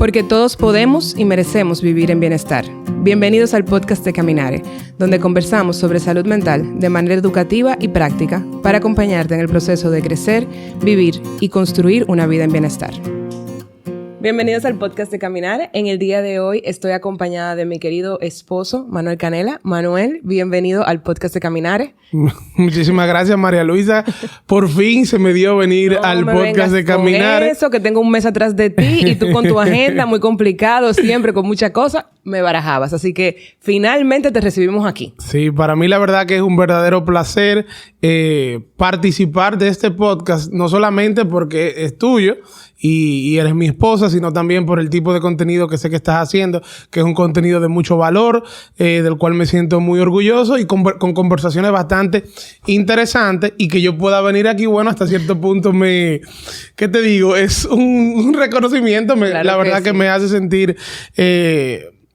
Porque todos podemos y merecemos vivir en bienestar. Bienvenidos al podcast de Caminare, donde conversamos sobre salud mental de manera educativa y práctica para acompañarte en el proceso de crecer, vivir y construir una vida en bienestar. Bienvenidos al podcast de Caminare. En el día de hoy estoy acompañada de mi querido esposo, Manuel Canela. Manuel, bienvenido al podcast de Caminare. Muchísimas gracias, María Luisa. Por fin se me dio venir al podcast de Caminare. Eso, que tengo un mes atrás de ti y tú con tu agenda muy complicado, siempre con muchas cosas, me barajabas. Así que finalmente te recibimos aquí. Sí, para mí la verdad que es un verdadero placer participar de este podcast, no solamente porque es tuyo y eres mi esposa, sino también por el tipo de contenido que sé que estás haciendo, que es un contenido de mucho valor, del cual me siento muy orgulloso y con conversaciones bastante interesantes, y que yo pueda venir aquí, bueno, hasta cierto punto ¿qué te digo? Es un reconocimiento, claro, la verdad que me hace sentir...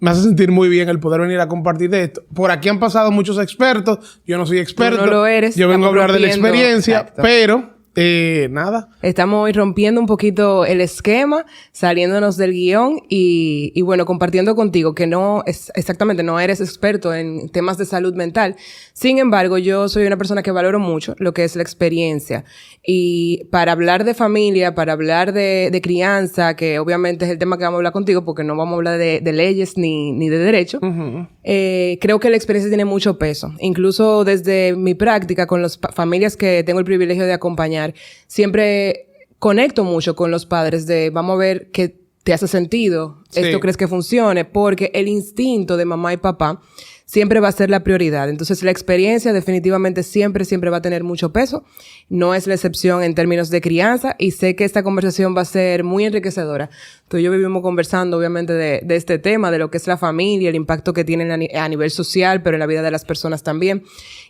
Me hace sentir muy bien el poder venir a compartir de esto. Por aquí han pasado muchos expertos. Yo no soy experto. Tú no lo eres. Yo vengo a hablar de la experiencia. Exacto. Pero, nada. Estamos hoy rompiendo un poquito el esquema, saliéndonos del guión y bueno, compartiendo contigo que no eres experto en temas de salud mental. Sin embargo, yo soy una persona que valoro mucho lo que es la experiencia. Y para hablar de familia, para hablar de crianza, que obviamente es el tema que vamos a hablar contigo, porque no vamos a hablar de leyes ni de derecho, creo que la experiencia tiene mucho peso. Incluso desde mi práctica con las familias que tengo el privilegio de acompañar, siempre conecto mucho con los padres de vamos a ver qué te hace sentido, sí. ¿Esto crees que funcione? Porque el instinto de mamá y papá siempre va a ser la prioridad. Entonces, la experiencia definitivamente siempre va a tener mucho peso. No es la excepción en términos de crianza, y sé que esta conversación va a ser muy enriquecedora. Tú y yo vivimos conversando, obviamente, de este tema, de lo que es la familia, el impacto que tienen a nivel social, pero en la vida de las personas también.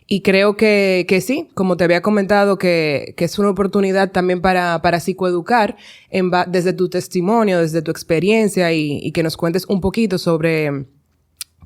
Y creo que sí, como te había comentado, que es una oportunidad también para psicoeducar desde tu testimonio, desde tu experiencia, y que nos cuentes un poquito sobre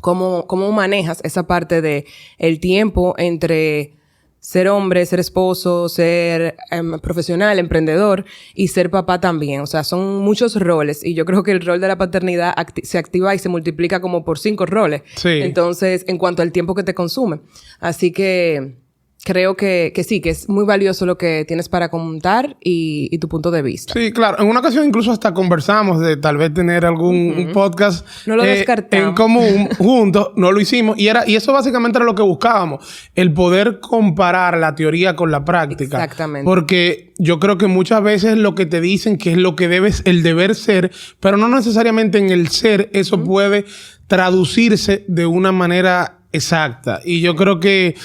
cómo manejas esa parte de el tiempo entre ser hombre, ser esposo, ser profesional, emprendedor y ser papá también. O sea, son muchos roles, y yo creo que el rol de la paternidad se activa y se multiplica como por 5 roles. Sí. Entonces, en cuanto al tiempo que te consume. Así que creo que sí, que es muy valioso lo que tienes para contar y tu punto de vista. Sí, claro. En una ocasión incluso hasta conversamos de tal vez tener un podcast no lo descartamos. En común juntos. No lo hicimos. Y eso básicamente era lo que buscábamos. El poder comparar la teoría con la práctica. Exactamente. Porque yo creo que muchas veces lo que te dicen que es lo que el deber ser, pero no necesariamente en el ser eso puede traducirse de una manera exacta. Y yo creo que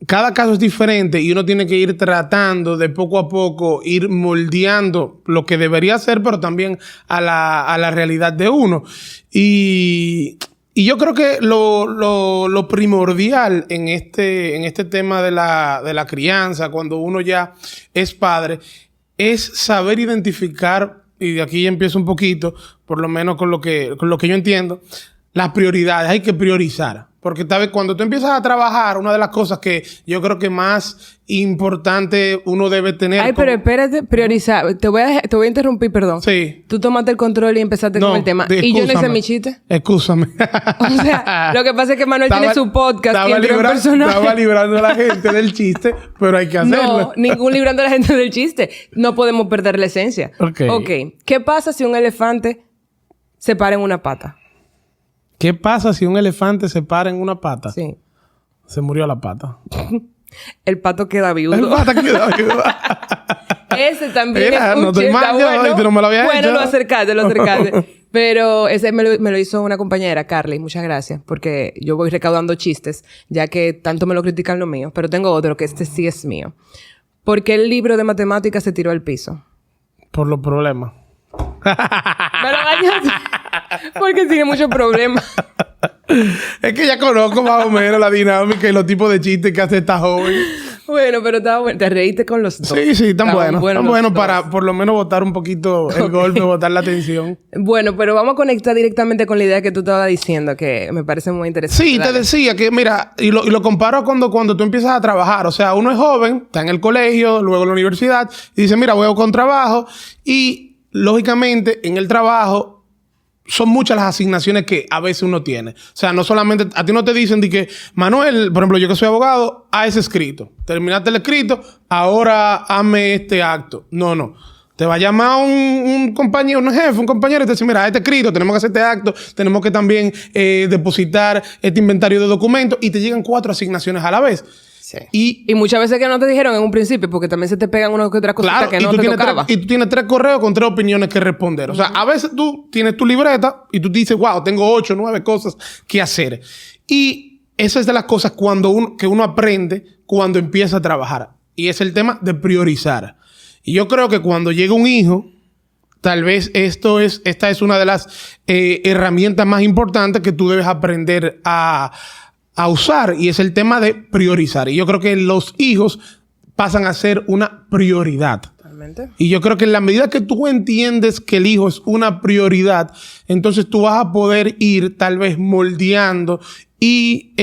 cada caso es diferente, y uno tiene que ir tratando de poco a poco ir moldeando lo que debería ser, pero también a la realidad de uno. Y yo creo que lo primordial en este tema de la crianza, cuando uno ya es padre, es saber identificar, y de aquí ya empiezo un poquito, por lo menos con lo que yo entiendo, las prioridades. Hay que priorizar. Porque tal vez cuando tú empiezas a trabajar, una de las cosas que yo creo que más importante uno debe tener... Ay, pero espérate, priorizar. Te voy a interrumpir, perdón. Sí. Tú tomaste el control y empezaste con el tema. Y yo no hice mi chiste. Excúsame. O sea, lo que pasa es que Manuel tiene su podcast y entró en personaje. Estaba librando a la gente del chiste, pero hay que hacerlo. No, ningún librando a la gente del chiste. No podemos perder la esencia. Ok. ¿Qué pasa si un elefante se para en una pata? ¿Qué pasa si un elefante se para en una pata? Sí. Se murió la pata. El pato queda viudo. El pato queda viudo. Ese también Mira, es un no estoy chiste mal, bueno. tú no me lo habías hecho. Bueno, lo acercaste. Pero ese me lo hizo una compañera, Carly. Muchas gracias. Porque yo voy recaudando chistes, ya que tanto me lo critican lo mío. Pero tengo otro, que este sí es mío. ¿Por qué el libro de matemáticas se tiró al piso? Por los problemas. Me lo dañaste. Porque tiene muchos problemas. Es que ya conozco más o menos la dinámica y los tipos de chistes que hace esta joven. Bueno, pero estaba bueno. Te reíste con los dos. Sí, tan buenos. Tan buenos para por lo menos botar un poquito el golpe, botar la tensión. Bueno, pero vamos a conectar directamente con la idea que tú estabas diciendo, que me parece muy interesante. Sí, te decía que, mira, y lo comparo cuando tú empiezas a trabajar. O sea, uno es joven, está en el colegio, luego en la universidad, y dice, mira, voy a buscar un trabajo, y lógicamente, en el trabajo son muchas las asignaciones que a veces uno tiene. O sea, no solamente... A ti no te dicen de que, Manuel, por ejemplo, yo que soy abogado, haz ese escrito. Terminaste el escrito, ahora hazme este acto. No. Te va a llamar un compañero, un jefe, un compañero y te dice, mira, este escrito, tenemos que hacer este acto, tenemos que también depositar este inventario de documentos y te llegan 4 asignaciones a la vez. Sí. Y muchas veces que no te dijeron en un principio, porque también se te pegan una que otra cosita que no te tocaba. Y tú tienes 3 correos con 3 opiniones que responder. O sea, a veces tú tienes tu libreta y tú dices, wow, tengo 8, 9 cosas que hacer. Y esa es de las cosas que uno aprende cuando empieza a trabajar. Y es el tema de priorizar. Y yo creo que cuando llega un hijo, tal vez esta es una de las herramientas más importantes que tú debes aprender a usar, y es el tema de priorizar. Y yo creo que los hijos pasan a ser una prioridad. Totalmente. Y yo creo que en la medida que tú entiendes que el hijo es una prioridad, entonces tú vas a poder ir tal vez moldeando y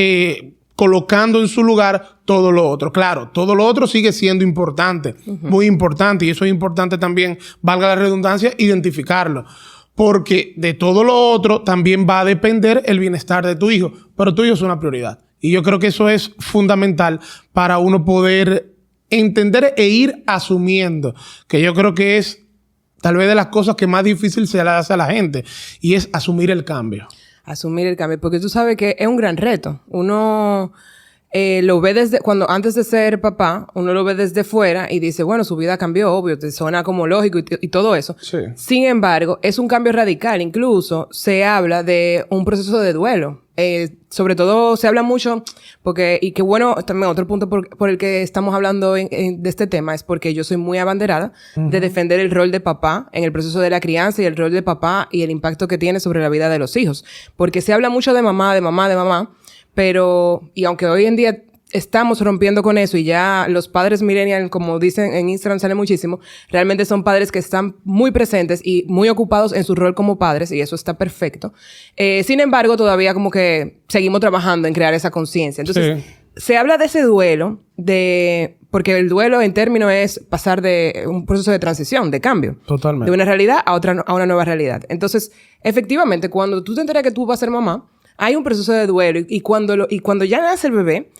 colocando en su lugar todo lo otro. Claro, todo lo otro sigue siendo importante, muy importante, y eso es importante también, valga la redundancia, identificarlo. Porque de todo lo otro también va a depender el bienestar de tu hijo. Pero tu hijo es una prioridad. Y yo creo que eso es fundamental para uno poder entender e ir asumiendo. Que yo creo que es tal vez de las cosas que más difícil se le hace a la gente. Y es asumir el cambio. Asumir el cambio. Porque tú sabes que es un gran reto. Uno... lo ve antes de ser papá, uno lo ve desde fuera y dice, bueno, su vida cambió, obvio, te suena como lógico y todo eso. Sí. Sin embargo, es un cambio radical. Incluso se habla de un proceso de duelo. Sobre todo se habla mucho y qué bueno, también otro punto por el que estamos hablando de este tema es porque yo soy muy abanderada de defender el rol de papá en el proceso de la crianza y el rol de papá y el impacto que tiene sobre la vida de los hijos. Porque se habla mucho de mamá, pero, y aunque hoy en día estamos rompiendo con eso y ya los padres millennials, como dicen en Instagram, sale muchísimo, realmente son padres que están muy presentes y muy ocupados en su rol como padres y eso está perfecto. Sin embargo, todavía como que seguimos trabajando en crear esa conciencia. Entonces, se habla de ese duelo, porque el duelo en términos es pasar de un proceso de transición, de cambio. Totalmente. De una realidad a una nueva realidad. Entonces, efectivamente, cuando tú te enteras que tú vas a ser mamá, hay un proceso de duelo y cuando ya nace el bebé,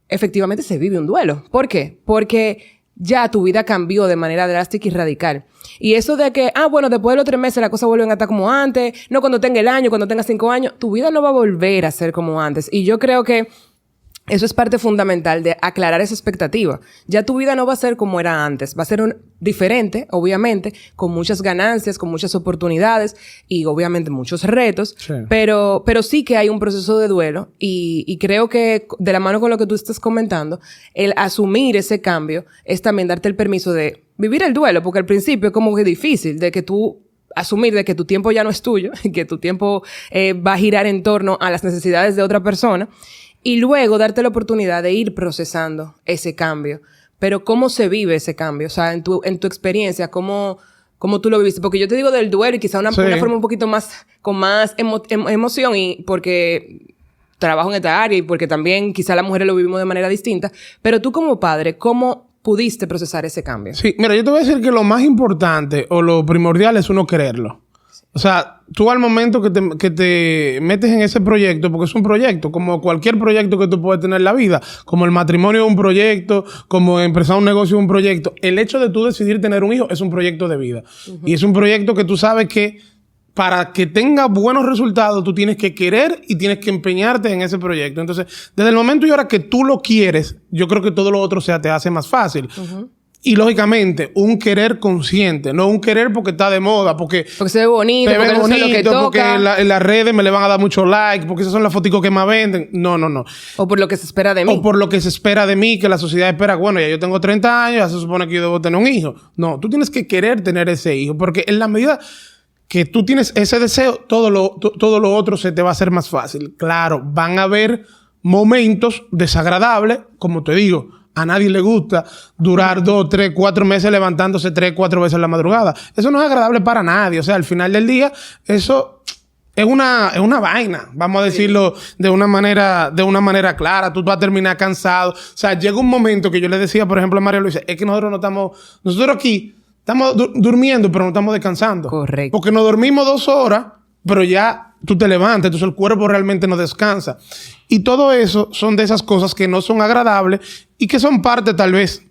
efectivamente se vive un duelo. ¿Por qué? Porque ya tu vida cambió de manera drástica y radical. Y eso de que, bueno, después de los 3 meses las cosas vuelven a estar como antes, no cuando tenga el año, cuando tenga 5 años, tu vida no va a volver a ser como antes. Y yo creo que eso es parte fundamental de aclarar esa expectativa. Ya tu vida no va a ser como era antes. Va a ser diferente, obviamente, con muchas ganancias, con muchas oportunidades y obviamente muchos retos. Sí. Pero sí que hay un proceso de duelo y creo que de la mano con lo que tú estás comentando, el asumir ese cambio es también darte el permiso de vivir el duelo, porque al principio es como que difícil de que tú asumir de que tu tiempo ya no es tuyo, que tu tiempo va a girar en torno a las necesidades de otra persona. Y luego darte la oportunidad de ir procesando ese cambio. Pero ¿cómo se vive ese cambio? O sea, en tu experiencia, ¿cómo tú lo viviste? Porque yo te digo del duelo y quizá una forma un poquito más, con más emoción y porque trabajo en esta área y porque también quizá las mujeres lo vivimos de manera distinta. Pero tú como padre, ¿cómo pudiste procesar ese cambio? Sí, mira, yo te voy a decir que lo más importante o lo primordial es uno quererlo. O sea, tú al momento que te metes en ese proyecto, porque es un proyecto, como cualquier proyecto que tú puedes tener en la vida, como el matrimonio es un proyecto, como empezar un negocio es un proyecto, el hecho de tú decidir tener un hijo es un proyecto de vida. Y es un proyecto que tú sabes que para que tenga buenos resultados, tú tienes que querer y tienes que empeñarte en ese proyecto. Entonces, desde el momento y ahora que tú lo quieres, yo creo que todo lo otro te hace más fácil. Y lógicamente, un querer consciente, no un querer porque está de moda, porque se ve bonito, porque no sé lo que toca. Porque en las redes me le van a dar mucho like, porque esas son las fotos que más venden. No. O por lo que se espera de mí. O por lo que se espera de mmí, que la sociedad espera, bueno, ya yo tengo 30 años, ya se supone que yo debo tener un hijo. No, tú tienes que querer tener ese hijo, porque en la medida que tú tienes ese deseo, todo lo otro se te va a hacer más fácil. Claro, van a haber momentos desagradables, como te digo. A nadie le gusta durar 2, 3, 4 meses levantándose 3, 4 veces en la madrugada. Eso no es agradable para nadie. O sea, al final del día, eso es una vaina. Vamos a decirlo de una manera clara. Tú vas a terminar cansado. O sea, llega un momento que yo le decía, por ejemplo, a María Luisa, es que nosotros aquí Estamos durmiendo, pero no estamos descansando. Correcto. Porque nos dormimos 2 horas, pero ya tú te levantas, entonces el cuerpo realmente no descansa. Y todo eso son de esas cosas que no son agradables y que son parte tal vez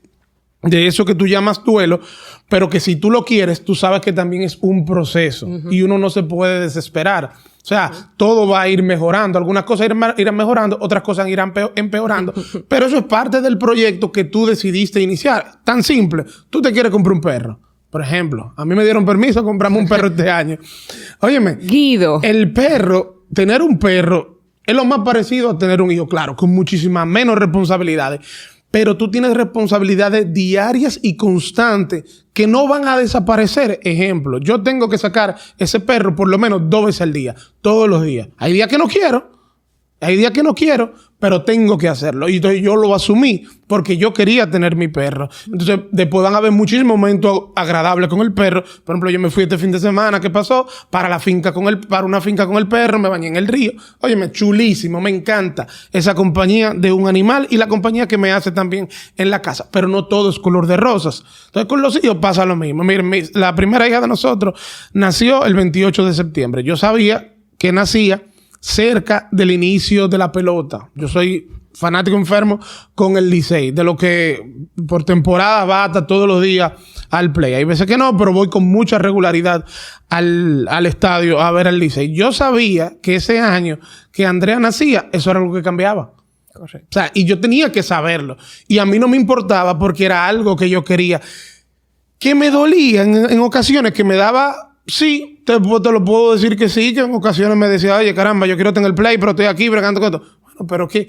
de eso que tú llamas duelo, pero que si tú lo quieres, tú sabes que también es un proceso y uno no se puede desesperar. O sea, todo va a ir mejorando. Algunas cosas irán mejorando, otras cosas irán empeorando. Pero eso es parte del proyecto que tú decidiste iniciar. Tan simple. Tú te quieres comprar un perro. Por ejemplo, a mí me dieron permiso a comprarme un perro este año. Óyeme. Guido. Tener un perro es lo más parecido a tener un hijo. Claro, con muchísimas menos responsabilidades. Pero tú tienes responsabilidades diarias y constantes que no van a desaparecer. Ejemplo, yo tengo que sacar ese perro por lo menos 2 veces al día, todos los días. Hay días que no quiero, pero tengo que hacerlo. Y entonces yo lo asumí porque yo quería tener mi perro. Entonces, después van a haber muchísimos momentos agradables con el perro. Por ejemplo, yo me fui este fin de semana, ¿qué pasó? Para una finca con el perro, me bañé en el río. Óyeme, chulísimo, me encanta esa compañía de un animal y la compañía que me hace también en la casa. Pero no todo es color de rosas. Entonces, con los hijos pasa lo mismo. Miren, la primera hija de nosotros nació el 28 de septiembre. Yo sabía que nacía cerca del inicio de la pelota. Yo soy fanático enfermo con el Licey, de lo que por temporada va hasta todos los días al play. Hay veces que no, pero voy con mucha regularidad al estadio a ver al Licey. Yo sabía que ese año que Andrea nacía, eso era algo que cambiaba. Correcto. O sea, y yo tenía que saberlo. Y a mí no me importaba porque era algo que yo quería. Que me dolía en ocasiones, que me daba... Sí, te lo puedo decir que sí, que en ocasiones me decía, oye, caramba, yo quiero tener el play, pero estoy aquí bregando con esto. Bueno, pero que,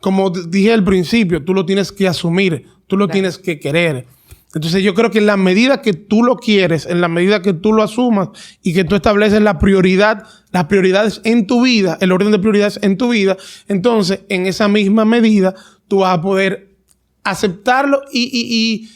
como dije al principio, tú lo tienes que asumir, tú lo tienes que querer. Entonces yo creo que en la medida que tú lo quieres, en la medida que tú lo asumas y que tú estableces las prioridades en tu vida, el orden de prioridades en tu vida, entonces en esa misma medida tú vas a poder aceptarlo y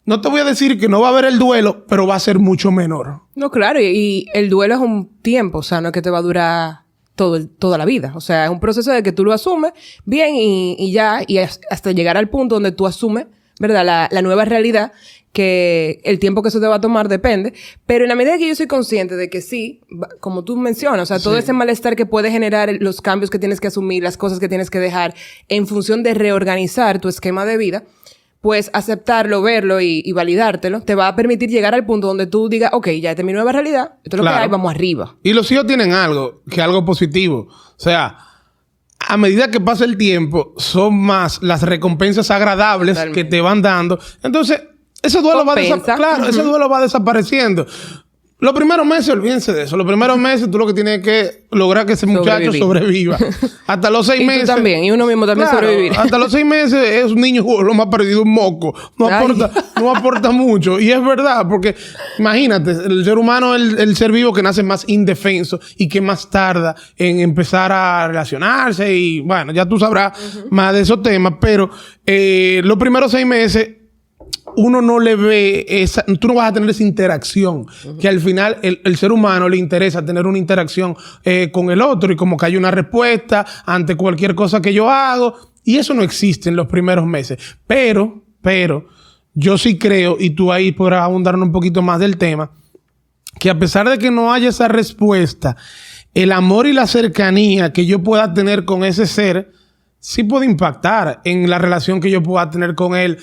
no te voy a decir que no va a haber el duelo, pero va a ser mucho menor. No, claro. Y el duelo es un tiempo. O sea, no es que te va a durar toda la vida. O sea, es un proceso de que tú lo asumes bien y ya. Y hasta llegar al punto donde tú asumes, ¿verdad? La nueva realidad, que el tiempo que eso te va a tomar depende. Pero en la medida que yo soy consciente de que sí, como tú mencionas, o sea, todo ese malestar que puede generar los cambios que tienes que asumir, las cosas que tienes que dejar en función de reorganizar tu esquema de vida, pues aceptarlo, verlo y validártelo, te va a permitir llegar al punto donde tú digas, ok, ya esta es mi nueva realidad, esto es lo que hay, vamos arriba. Y los hijos tienen algo positivo. O sea, a medida que pasa el tiempo, son más las recompensas agradables que te van dando. Entonces, ese duelo ese duelo va desapareciendo. Los primeros meses, olvídense de eso. Los primeros meses, tú lo que tienes que lograr que ese muchacho sobreviva. Hasta los 6 meses. Y tú también. Y uno mismo también sobrevivir. Hasta los 6 meses es un niño, lo más perdido, un moco. No aporta mucho. Y es verdad, porque imagínate, el ser humano es el ser vivo que nace más indefenso y que más tarda en empezar a relacionarse. Y bueno, ya tú sabrás más de esos temas. Pero los primeros 6 meses, uno no le ve tú no vas a tener esa interacción que al final el ser humano le interesa tener una interacción con el otro y como que hay una respuesta ante cualquier cosa que yo hago y eso no existe en los primeros meses. Pero yo sí creo, y tú ahí podrás abundarnos un poquito más del tema, que a pesar de que no haya esa respuesta, el amor y la cercanía que yo pueda tener con ese ser sí puede impactar en la relación que yo pueda tener con él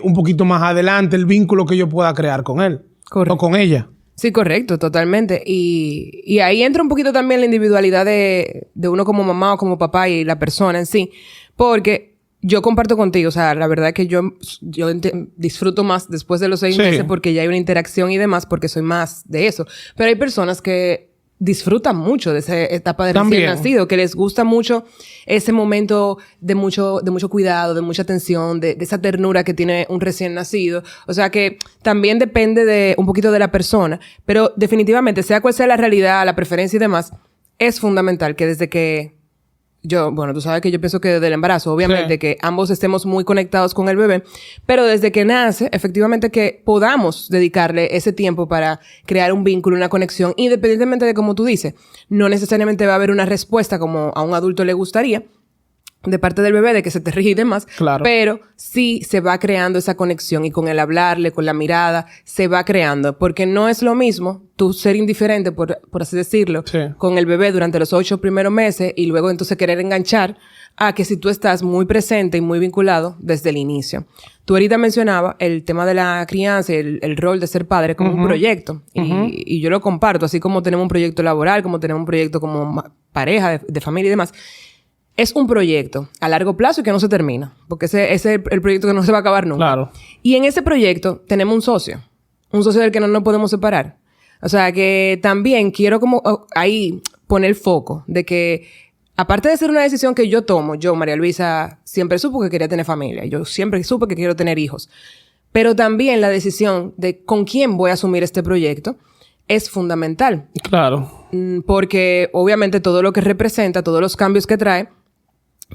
un poquito más adelante, el vínculo que yo pueda crear con él. Correcto. O con ella. Sí, correcto, totalmente. Y ahí entra un poquito también la individualidad de uno como mamá o como papá y la persona en sí. Porque yo comparto contigo, o sea, la verdad es que yo disfruto más después de los 6 meses porque ya hay una interacción y demás, porque soy más de eso. Pero hay personas que disfrutan mucho de esa etapa de recién nacido, que les gusta mucho ese momento de mucho cuidado, de mucha atención, de esa ternura que tiene un recién nacido. O sea que también depende de un poquito de la persona, pero definitivamente, sea cual sea la realidad, la preferencia y demás, es fundamental que desde que tú sabes que yo pienso que desde el embarazo, obviamente, que ambos estemos muy conectados con el bebé, pero desde que nace, efectivamente que podamos dedicarle ese tiempo para crear un vínculo, una conexión, independientemente de como tú dices, no necesariamente va a haber una respuesta como a un adulto le gustaría, de parte del bebé, de que se te ríe y demás, Claro. pero sí se va creando esa conexión y con el hablarle, con la mirada, se va creando, porque no es lo mismo tú ser indiferente, por así decirlo, Sí. con el bebé durante los 8 primeros meses y luego entonces querer enganchar a que si tú estás muy presente y muy vinculado desde el inicio. Tú ahorita mencionabas el tema de la crianza y el rol de ser padre como un proyecto. Y yo lo comparto, así como tenemos un proyecto laboral, como tenemos un proyecto como pareja, de familia y demás. Es un proyecto a largo plazo y que no se termina. Porque ese es el proyecto que no se va a acabar nunca. Claro. Y en ese proyecto tenemos un socio. Un socio del que no nos podemos separar. O sea, que también quiero como ahí poner el foco de que, aparte de ser una decisión que yo tomo, yo, María Luisa, siempre supo que quería tener familia. Yo siempre supe que quiero tener hijos. Pero también la decisión de con quién voy a asumir este proyecto es fundamental. Claro. Porque obviamente todo lo que representa, todos los cambios que trae,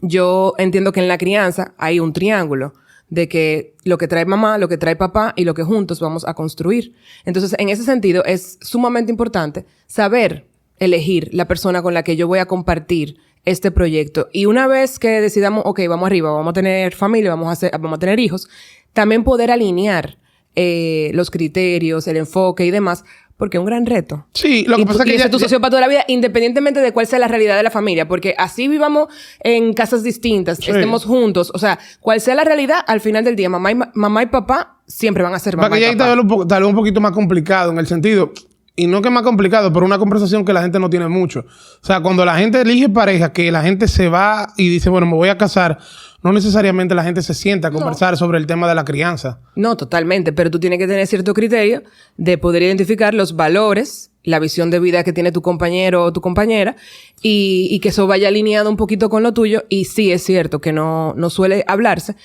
yo entiendo que en la crianza hay un triángulo de que lo que trae mamá, lo que trae papá y lo que juntos vamos a construir. Entonces, en ese sentido, es sumamente importante saber elegir la persona con la que yo voy a compartir este proyecto. Y una vez que decidamos, ok, vamos arriba, vamos a tener familia, vamos a tener hijos, también poder alinear los criterios, el enfoque y demás, porque es un gran reto. Sí, lo que pasa es que ese es tu socio para toda la vida, independientemente de cuál sea la realidad de la familia. Porque así vivamos en casas distintas, Sí. estemos juntos. O sea, cuál sea la realidad, al final del día, mamá y papá siempre van a ser mamá Para que y ya papá. tal vez un poquito más complicado en el sentido, y no que más complicado, pero una conversación que la gente no tiene mucho. O sea, cuando la gente elige pareja, que la gente se va y dice, bueno, me voy a casar, no necesariamente la gente se sienta a conversar sobre el tema de la crianza. No, totalmente. Pero tú tienes que tener cierto criterio de poder identificar los valores, la visión de vida que tiene tu compañero o tu compañera y que eso vaya alineado un poquito con lo tuyo. Y sí es cierto que no suele hablarse.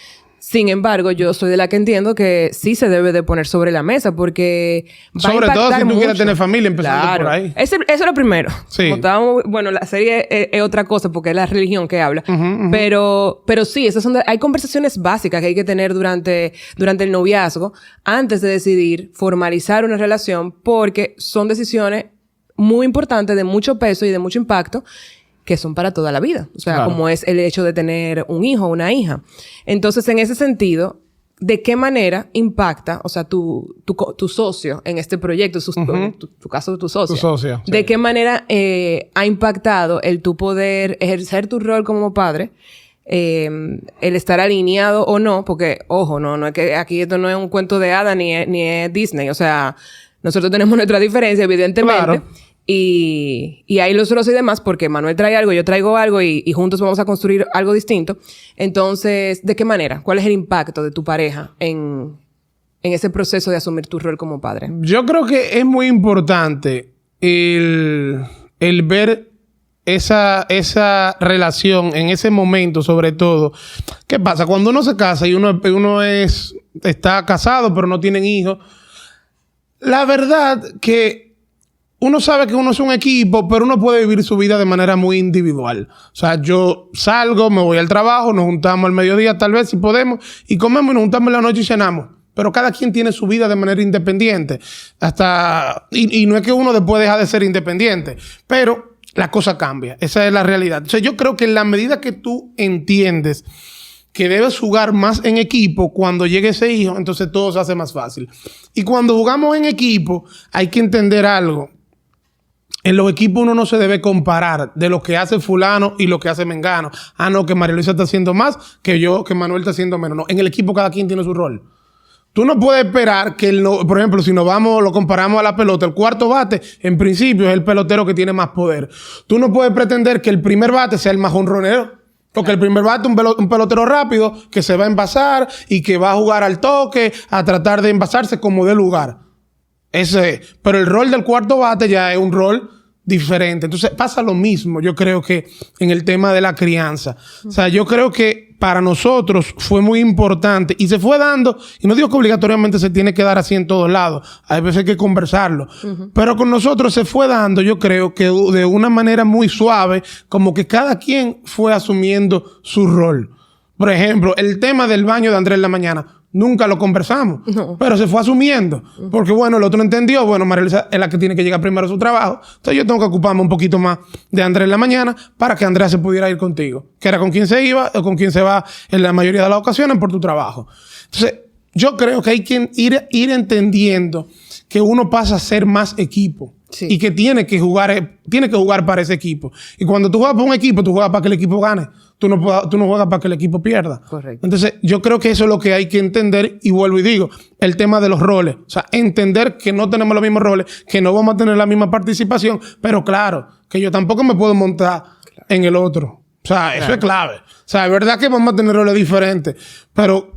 Sin embargo, yo soy de la que entiendo que sí se debe de poner sobre la mesa porque va Sobre a todo impactar si tú mucho. quieres tener familia, empezando Claro. por ahí. Eso es lo primero. Sí. Como estábamos, bueno, la serie es otra cosa porque es la religión que habla. Pero sí, esas son hay conversaciones básicas que hay que tener durante el noviazgo antes de decidir formalizar una relación porque son decisiones muy importantes, de mucho peso y de mucho impacto, que son para toda la vida. O sea, Claro. como es el hecho de tener un hijo o una hija. Entonces, en ese sentido, ¿de qué manera impacta, o sea, tu socio en este proyecto, tu caso de tu socio? Tu socia, sí. ¿De qué manera ha impactado el tu poder ejercer tu rol como padre? El estar alineado o no, porque, ojo, no es que aquí esto no es un cuento de hada ni es Disney. O sea, nosotros tenemos nuestra diferencia, evidentemente. Claro. Y hay los roces y demás, porque Manuel trae algo, yo traigo algo y juntos vamos a construir algo distinto. Entonces, ¿de qué manera? ¿Cuál es el impacto de tu pareja en ese proceso de asumir tu rol como padre? Yo creo que es muy importante el ver esa relación en ese momento, sobre todo. ¿Qué pasa? Cuando uno se casa y uno está casado, pero no tienen hijos, la verdad que uno sabe que uno es un equipo, pero uno puede vivir su vida de manera muy individual. O sea, yo salgo, me voy al trabajo, nos juntamos al mediodía, tal vez si podemos, y comemos y nos juntamos en la noche y cenamos. Pero cada quien tiene su vida de manera independiente. Y no es que uno después deja de ser independiente, pero la cosa cambia. Esa es la realidad. O sea, yo creo que en la medida que tú entiendes que debes jugar más en equipo, cuando llegue ese hijo, entonces todo se hace más fácil. Y cuando jugamos en equipo, hay que entender algo. En los equipos uno no se debe comparar de lo que hace fulano y lo que hace mengano. Ah, no, que María Luisa está haciendo más que yo, que Manuel está haciendo menos. No, en el equipo cada quien tiene su rol. Tú no puedes esperar que, por ejemplo, si lo comparamos a la pelota, el cuarto bate, en principio, es el pelotero que tiene más poder. Tú no puedes pretender que el primer bate sea el más jonronero. Porque el primer bate es un pelotero rápido que se va a envasar y que va a jugar al toque, a tratar de envasarse como de lugar. Ese es. Pero el rol del cuarto bate ya es un rol diferente. Entonces pasa lo mismo, yo creo que en el tema de la crianza. O sea, yo creo que para nosotros fue muy importante y se fue dando, y no digo que obligatoriamente se tiene que dar así en todos lados, hay veces hay que conversarlo, pero con nosotros se fue dando, yo creo que de una manera muy suave, como que cada quien fue asumiendo su rol. Por ejemplo, el tema del baño de Andrés en la mañana. Nunca lo conversamos. No. Pero se fue asumiendo. Porque, bueno, el otro entendió. Bueno, María Luisa es la que tiene que llegar primero a su trabajo. Entonces, yo tengo que ocuparme un poquito más de Andrea en la mañana para que Andrea se pudiera ir contigo. Que era con quien se iba o con quien se va en la mayoría de las ocasiones por tu trabajo. Entonces, yo creo que hay que ir entendiendo que uno pasa a ser más equipo. Sí. Y que tiene que jugar para ese equipo. Y cuando tú juegas para un equipo, tú juegas para que el equipo gane. Tú no juegas para que el equipo pierda. Correcto. Entonces, yo creo que eso es lo que hay que entender. Y vuelvo y digo, el tema de los roles. O sea, entender que no tenemos los mismos roles, que no vamos a tener la misma participación. Pero claro, que yo tampoco me puedo montar en el otro. O sea, eso es clave. O sea, es verdad que vamos a tener roles diferentes. Pero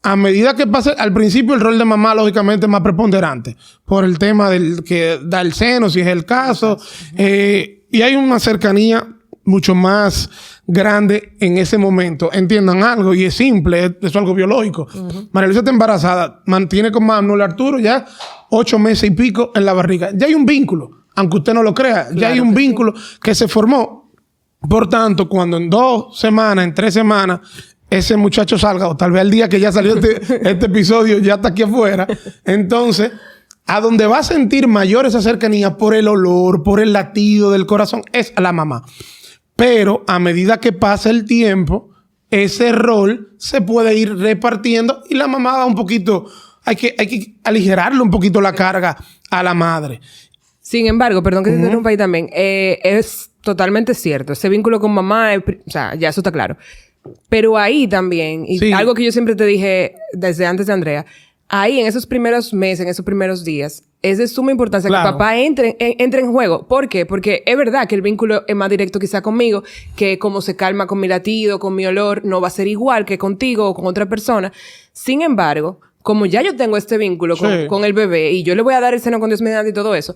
a medida que pase, al principio el rol de mamá, lógicamente, es más preponderante. Por el tema del que da el seno, si es el caso. Y hay una cercanía mucho más grande en ese momento. Entiendan algo, y es simple, es algo biológico. María Luisa está embarazada, mantiene con Manuel Arturo ya 8 meses y pico en la barriga. Ya hay un vínculo, aunque usted no lo crea. Ya hay un vínculo que se formó. Por tanto, cuando en 2 semanas, en 3 semanas, ese muchacho salga, o tal vez al día que ya salió este episodio, ya está aquí afuera. Entonces, a donde va a sentir mayor esa cercanía por el olor, por el latido del corazón, es a la mamá. Pero a medida que pasa el tiempo, ese rol se puede ir repartiendo y la mamá va un poquito, hay que aligerarle un poquito la carga a la madre. Sin embargo, perdón que te interrumpa ahí también, es totalmente cierto. Ese vínculo con mamá, o sea, ya eso está claro. Pero ahí también, y algo que yo siempre te dije desde antes de Andrea, ahí en esos primeros meses, en esos primeros días, es de suma importancia que papá entre en juego. ¿Por qué? Porque es verdad que el vínculo es más directo quizá conmigo, que como se calma con mi latido, con mi olor, no va a ser igual que contigo o con otra persona. Sin embargo, como ya yo tengo este vínculo con el bebé y yo le voy a dar el seno con Dios mediante y todo eso,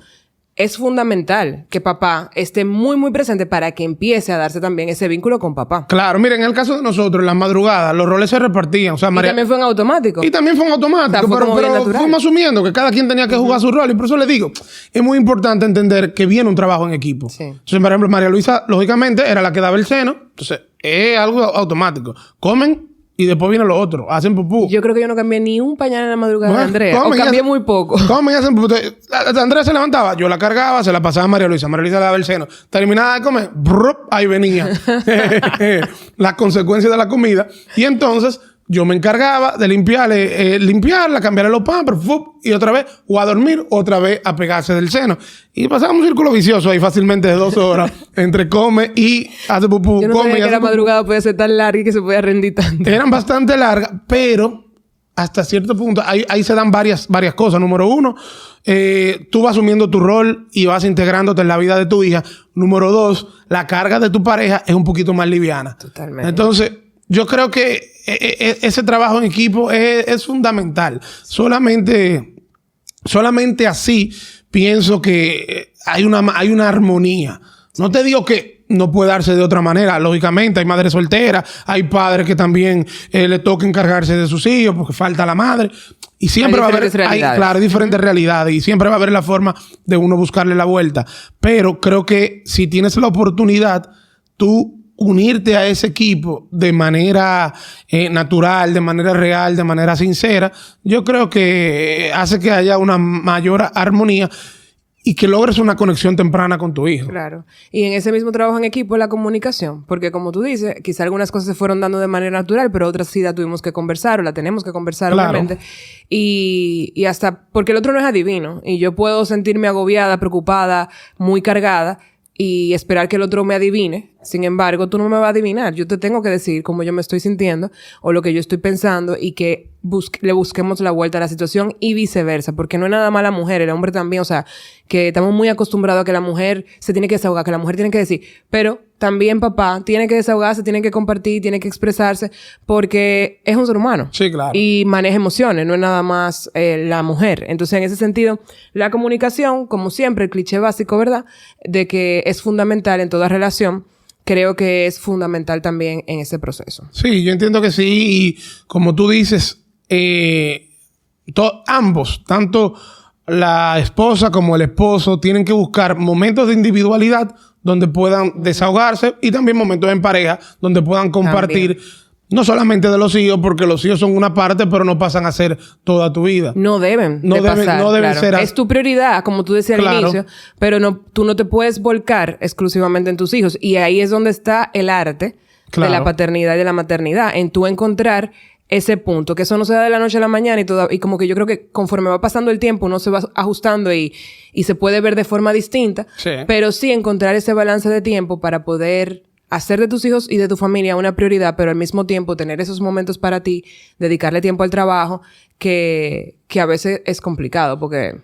es fundamental que papá esté muy, muy presente para que empiece a darse también ese vínculo con papá. Claro, miren, en el caso de nosotros, en las madrugadas, los roles se repartían. O sea, María... Y también fue en automático. Y también fue en automático. O sea, pero fuimos asumiendo que cada quien tenía que jugar su rol. Y por eso les digo, es muy importante entender que viene un trabajo en equipo. Sí. Entonces, por ejemplo, María Luisa, lógicamente, era la que daba el seno. Entonces, es algo automático. Comen y después viene lo otro. Hacen pupú. Yo creo que yo no cambié ni un pañal en la madrugada de Andrea. O cambié muy poco. Comen y hacen pupú. Andrea se levantaba. Yo la cargaba. Se la pasaba a María Luisa. María Luisa le daba el seno. Terminaba de comer. Ahí venía. Las consecuencias de la comida. Y entonces, yo me encargaba de limpiarla, cambiarle los pampers, y otra vez, o a dormir, otra vez a pegarse del seno. Y pasaba un círculo vicioso ahí fácilmente de 2 horas, entre come y hace pupú. Yo no sabía que la madrugada podía ser tan larga y que se podía rendir tanto. Eran bastante largas, pero hasta cierto punto, ahí se dan varias cosas. Número 1, tú vas asumiendo tu rol y vas integrándote en la vida de tu hija. Número 2, la carga de tu pareja es un poquito más liviana. Totalmente. Entonces, yo creo que ese trabajo en equipo es fundamental. Solamente así pienso que hay una armonía. No te digo que no puede darse de otra manera. Lógicamente, hay madres solteras, hay padres que también le toca encargarse de sus hijos porque falta la madre. Y siempre va a haber, diferentes realidades. Y siempre va a haber la forma de uno buscarle la vuelta. Pero creo que si tienes la oportunidad, tú unirte a ese equipo de manera natural, de manera real, de manera sincera, yo creo que hace que haya una mayor armonía y que logres una conexión temprana con tu hijo. Claro. Y en ese mismo trabajo en equipo, la comunicación. Porque como tú dices, quizá algunas cosas se fueron dando de manera natural, pero otras sí la tuvimos que conversar o la tenemos que conversar, obviamente. Y hasta... Porque el otro no es adivino. Y yo puedo sentirme agobiada, preocupada, muy cargada y esperar que el otro me adivine. Sin embargo, tú no me vas a adivinar. Yo te tengo que decir cómo yo me estoy sintiendo o lo que yo estoy pensando y que le busquemos la vuelta a la situación y viceversa. Porque no es nada más la mujer, el hombre también. O sea, que estamos muy acostumbrados a que la mujer se tiene que desahogar, que la mujer tiene que decir. Pero también papá tiene que desahogarse, tiene que compartir, tiene que expresarse porque es un ser humano. Sí, claro. Y maneja emociones, no es nada más la mujer. Entonces, en ese sentido, la comunicación, como siempre, el cliché básico, ¿verdad? De que es fundamental en toda relación. Creo que es fundamental también en ese proceso. Sí, yo entiendo que sí. Y como tú dices, ambos, tanto la esposa como el esposo, tienen que buscar momentos de individualidad donde puedan desahogarse y también momentos en pareja donde puedan compartir No solamente de los hijos, porque los hijos son una parte, pero no pasan a ser toda tu vida. No deben pasar. No deben ser... Es tu prioridad, como tú decías al inicio, pero tú no te puedes volcar exclusivamente en tus hijos. Y ahí es donde está el arte de la paternidad y de la maternidad. En tú encontrar ese punto. Que eso no se da de la noche a la mañana y como que yo creo que conforme va pasando el tiempo, uno se va ajustando y se puede ver de forma distinta. Sí. Pero sí encontrar ese balance de tiempo para poder hacer de tus hijos y de tu familia una prioridad, pero al mismo tiempo tener esos momentos para ti, dedicarle tiempo al trabajo, que a veces es complicado porque,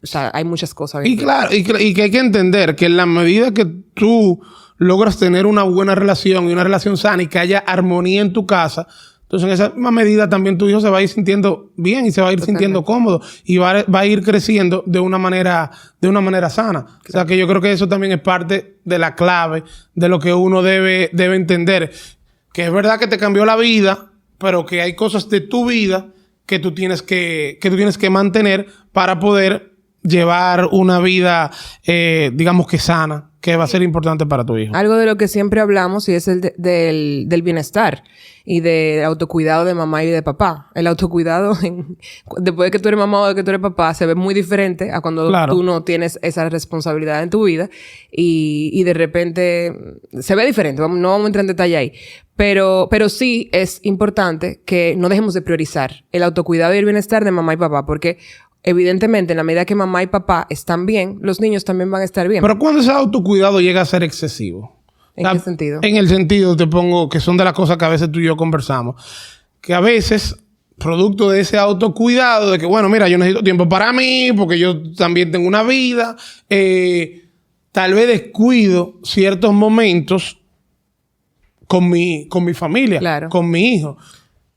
o sea, hay muchas cosas. Y claro, y que hay que entender que en la medida que tú logras tener una buena relación y una relación sana y que haya armonía en tu casa, entonces en esa misma medida también tu hijo se va a ir sintiendo bien y se va a ir sintiendo cómodo y va a ir creciendo de una manera sana. Claro. O sea que yo creo que eso también es parte de la clave de lo que uno debe entender. Que es verdad que te cambió la vida, pero que hay cosas de tu vida que tú tienes que mantener para poder llevar una vida, digamos que sana, que va a ser importante para tu hijo. Algo de lo que siempre hablamos y es el del bienestar y del autocuidado de mamá y de papá. El autocuidado, después de que tú eres mamá o de que tú eres papá, se ve muy diferente a cuando tú no tienes esa responsabilidad en tu vida y de repente se ve diferente. No vamos a entrar en detalle ahí. Pero sí es importante que no dejemos de priorizar el autocuidado y el bienestar de mamá y papá, porque evidentemente, en la medida que mamá y papá están bien, los niños también van a estar bien. Pero cuando ese autocuidado llega a ser excesivo. ¿En qué sentido? En el sentido, te pongo, que son de las cosas que a veces tú y yo conversamos. Que a veces, producto de ese autocuidado, de que, bueno, mira, yo necesito tiempo para mí, porque yo también tengo una vida, tal vez descuido ciertos momentos con mi familia, con mi hijo.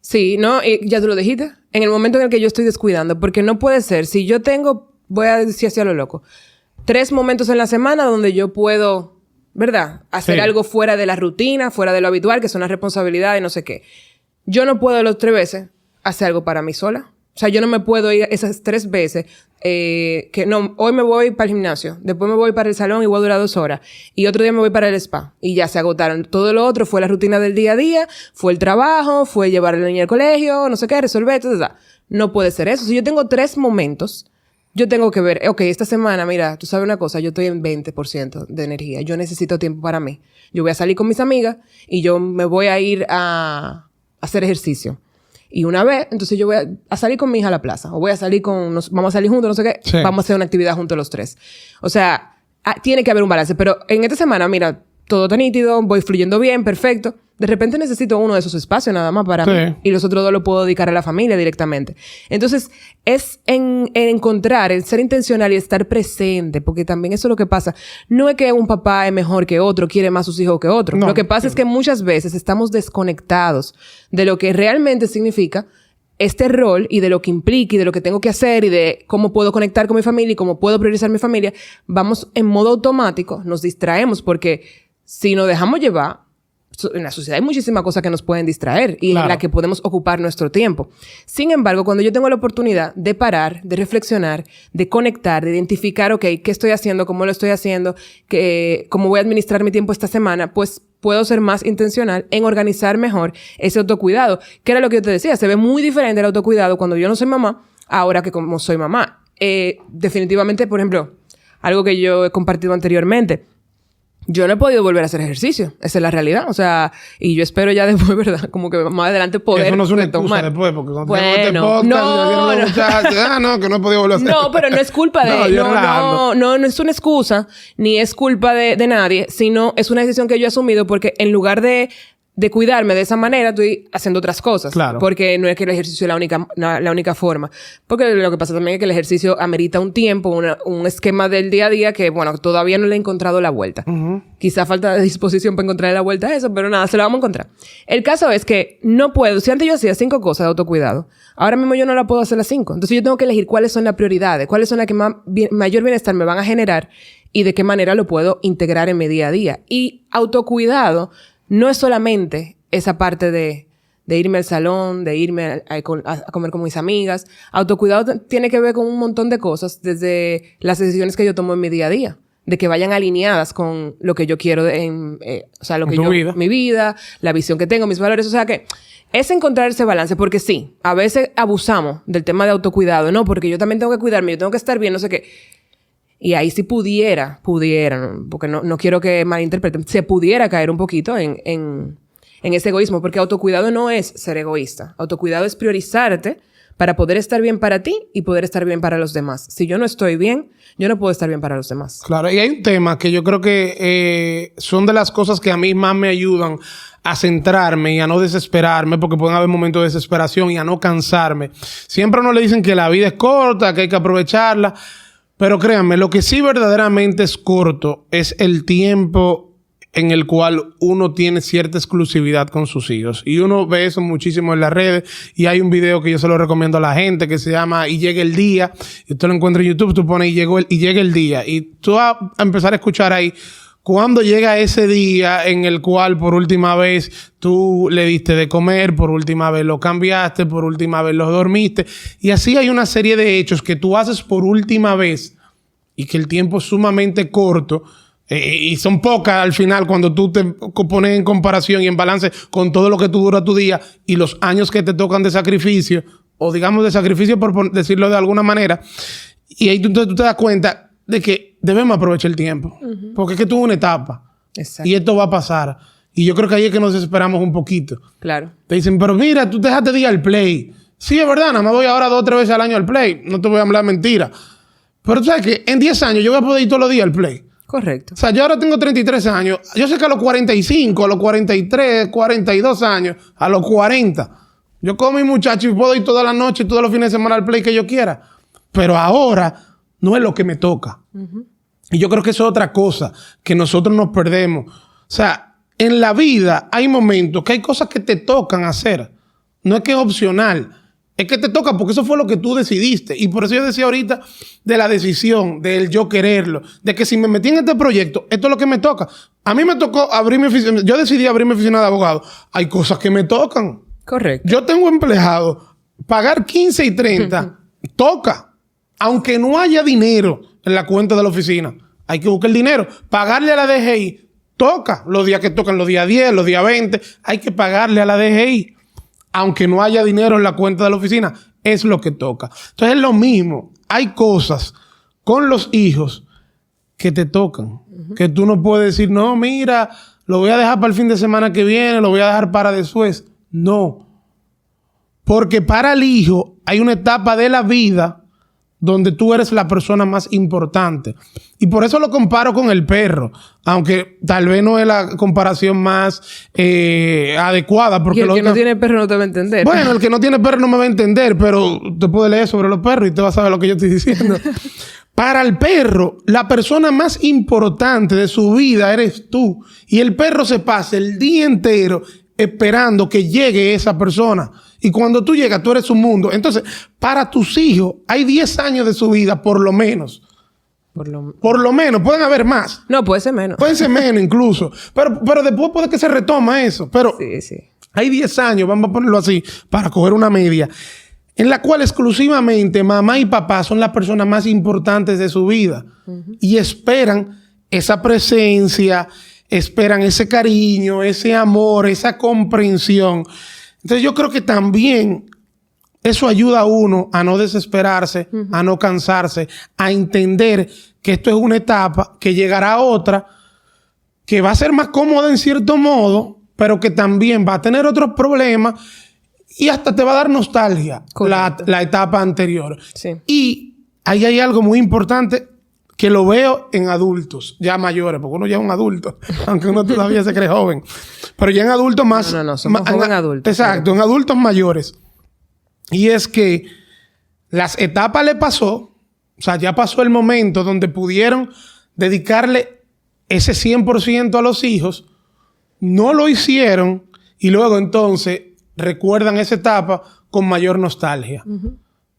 Sí, ¿no? Y ya tú lo dijiste. En el momento en el que yo estoy descuidando. Porque no puede ser. Si yo tengo, voy a decir así a lo loco, 3 momentos en la semana donde yo puedo, ¿verdad? Hacer algo fuera de la rutina, fuera de lo habitual, que son las responsabilidades y no sé qué. Yo no puedo las 3 veces hacer algo para mí sola. O sea, yo no me puedo ir esas 3 veces. Que no, hoy me voy para el gimnasio. Después me voy para el salón y voy a durar 2 horas. Y otro día me voy para el spa. Y ya se agotaron. Todo lo otro fue la rutina del día a día. Fue el trabajo. Fue llevar a la niña al colegio. No sé qué. Resolver. No puede ser eso. Si yo tengo 3 momentos, yo tengo que ver, ok, esta semana, mira, tú sabes una cosa, yo estoy en 20% de energía. Yo necesito tiempo para mí. Yo voy a salir con mis amigas y yo me voy a ir a hacer ejercicio. Y una vez, entonces yo voy a salir con mi hija a la plaza. O voy a salir vamos a salir juntos, no sé qué. Sí. Vamos a hacer una actividad juntos los 3. O sea, tiene que haber un balance. Pero en esta semana, mira, todo está nítido, voy fluyendo bien, perfecto. De repente necesito uno de esos espacios nada más para mí. Y los otros 2 lo puedo dedicar a la familia directamente. Entonces, es en encontrar, el ser intencional y estar presente. Porque también eso es lo que pasa. No es que un papá es mejor que otro, quiere más a sus hijos que otro. No, lo que pasa es que muchas veces estamos desconectados de lo que realmente significa este rol y de lo que implica y de lo que tengo que hacer y de cómo puedo conectar con mi familia y cómo puedo priorizar mi familia. Vamos en modo automático, nos distraemos porque si nos dejamos llevar, en la sociedad hay muchísimas cosas que nos pueden distraer y en la que podemos ocupar nuestro tiempo. Sin embargo, cuando yo tengo la oportunidad de parar, de reflexionar, de conectar, de identificar, ok, ¿qué estoy haciendo? ¿Cómo lo estoy haciendo? ¿Cómo voy a administrar mi tiempo esta semana? Pues puedo ser más intencional en organizar mejor ese autocuidado. Que era lo que yo te decía, se ve muy diferente el autocuidado cuando yo no soy mamá, ahora que como soy mamá. Definitivamente, por ejemplo, algo que yo he compartido anteriormente, yo no he podido volver a hacer ejercicio. Esa es la realidad. O sea, y yo espero ya después, ¿verdad? Como que más adelante poder eso no es una excusa después, porque cuando tenemos este podcast, no, que no he podido volver a hacer. No, pero no es culpa de... no es una excusa, ni es culpa de nadie, sino es una decisión que yo he asumido porque en lugar de cuidarme de esa manera, estoy haciendo otras cosas. Claro. Porque no es que el ejercicio es la única forma. Porque lo que pasa también es que el ejercicio amerita un tiempo, un esquema del día a día que, bueno, todavía no le he encontrado la vuelta. Quizá falta de disposición para encontrar la vuelta a eso, pero nada, se lo vamos a encontrar. El caso es que no puedo. Si antes yo hacía 5 cosas de autocuidado, ahora mismo yo no la puedo hacer las 5. Entonces yo tengo que elegir cuáles son las prioridades, cuáles son las que mayor bienestar me van a generar y de qué manera lo puedo integrar en mi día a día. Y autocuidado no es solamente esa parte de irme al salón, de irme a comer con mis amigas. Autocuidado tiene que ver con un montón de cosas, desde las decisiones que yo tomo en mi día a día, de que vayan alineadas con lo que yo quiero, o sea, lo que yo, mi vida, la visión que tengo, mis valores. O sea que es encontrar ese balance, porque sí, a veces abusamos del tema de autocuidado, no, porque yo también tengo que cuidarme, yo tengo que estar bien, no sé qué. Y ahí sí pudiera, porque no quiero que malinterpreten, se pudiera caer un poquito en ese egoísmo, porque autocuidado no es ser egoísta. Autocuidado es priorizarte para poder estar bien para ti y poder estar bien para los demás. Si yo no estoy bien, yo no puedo estar bien para los demás. Claro, y hay un tema que yo creo que son de las cosas que a mí más me ayudan a centrarme y a no desesperarme, porque pueden haber momentos de desesperación, y a no cansarme. Siempre a uno le dicen que la vida es corta, que hay que aprovecharla, pero créanme, lo que sí verdaderamente es corto es el tiempo en el cual uno tiene cierta exclusividad con sus hijos. Y uno ve eso muchísimo en las redes. Y hay un video que yo se lo recomiendo a la gente que se llama Y llega el día. Y usted lo encuentra en YouTube, tú pones Y llega el día. Y tú vas a empezar a escuchar ahí cuando llega ese día en el cual por última vez tú le diste de comer, por última vez lo cambiaste, por última vez lo dormiste. Y así hay una serie de hechos que tú haces por última vez y que el tiempo es sumamente corto. Y son pocas al final cuando tú te pones en comparación y en balance con todo lo que tú dura tu día y los años que te tocan de sacrificio, o digamos de sacrificio por decirlo de alguna manera. Y ahí tú te das cuenta de que debemos aprovechar el tiempo. Uh-huh. Porque es que tú es una etapa. Exacto. Y esto va a pasar. Y yo creo que ahí es que nos desesperamos un poquito. Claro. Te dicen, pero mira, tú dejaste de ir al play. Sí, es verdad, nada más voy ahora 2 o 3 veces al año al play. No te voy a hablar mentira. Pero tú sabes que en 10 años yo voy a poder ir todos los días al play. Correcto. O sea, yo ahora tengo 33 años. Yo sé que a los 45, a los 43, 42 años, a los 40, yo como mi muchacho y puedo ir toda la noche, todos los fines de semana al play que yo quiera. Pero ahora no es lo que me toca. Uh-huh. Y yo creo que eso es otra cosa que nosotros nos perdemos. O sea, en la vida hay momentos que hay cosas que te tocan hacer. No es que es opcional. Es que te toca porque eso fue lo que tú decidiste. Y por eso yo decía ahorita de la decisión, del yo quererlo, de que si me metí en este proyecto, esto es lo que me toca. A mí me tocó abrir mi oficina. Yo decidí abrir mi oficina de abogado. Hay cosas que me tocan. Correcto. Yo tengo empleado. Pagar 15 y 30 toca. Aunque no haya dinero en la cuenta de la oficina. Hay que buscar el dinero. Pagarle a la DGI toca. Los días que tocan, los días 10, los días 20. Hay que pagarle a la DGI. Aunque no haya dinero en la cuenta de la oficina, es lo que toca. Entonces es lo mismo. Hay cosas con los hijos que te tocan. Uh-huh. Que tú no puedes decir, no, mira, lo voy a dejar para el fin de semana que viene, lo voy a dejar para después. No. Porque para el hijo hay una etapa de la vida donde tú eres la persona más importante. Y por eso lo comparo con el perro. Aunque tal vez no es la comparación más adecuada. Porque y el que no tiene perro no te va a entender. Bueno, el que no tiene perro no me va a entender, pero te puede leer sobre los perros y te va a saber lo que yo estoy diciendo. Para el perro, la persona más importante de su vida eres tú. Y el perro se pasa el día entero esperando que llegue esa persona. Y cuando tú llegas, tú eres un mundo. Entonces, para tus hijos, hay 10 años de su vida, por lo menos. Por lo menos. Pueden haber más. No, puede ser menos. Pueden ser menos incluso. Pero después puede que se retoma eso. Pero sí. Hay 10 años, vamos a ponerlo así, para coger una media, en la cual exclusivamente mamá y papá son las personas más importantes de su vida. Uh-huh. Y esperan esa presencia, esperan ese cariño, ese amor, esa comprensión. Entonces yo creo que también eso ayuda a uno a no desesperarse, uh-huh, a no cansarse, a entender que esto es una etapa, que llegará otra, que va a ser más cómoda en cierto modo, pero que también va a tener otros problemas y hasta te va a dar nostalgia la etapa anterior. Sí. Y ahí hay algo muy importante que lo veo en adultos ya mayores, porque uno ya es un adulto, aunque uno todavía se cree joven. Pero ya en adultos más... No, somos joven adultos. Exacto, pero en adultos mayores. Y es que las etapas le pasó, o sea, ya pasó el momento donde pudieron dedicarle ese 100% a los hijos, no lo hicieron y luego entonces recuerdan esa etapa con mayor nostalgia. Uh-huh.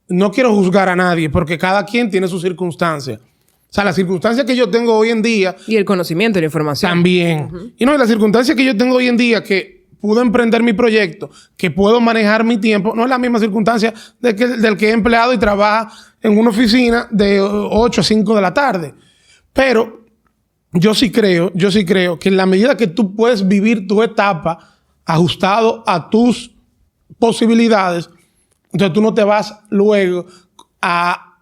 No quiero juzgar a nadie porque cada quien tiene sus circunstancias. O sea, las circunstancias que yo tengo hoy en día... Y el conocimiento y la información. También. Uh-huh. Y no, y las circunstancias que yo tengo hoy en día que pude emprender mi proyecto, que puedo manejar mi tiempo, no es la misma circunstancia del que he empleado y trabaja en una oficina de 8 a 5 de la tarde. Pero yo sí creo que en la medida que tú puedes vivir tu etapa ajustado a tus posibilidades, entonces tú no te vas luego a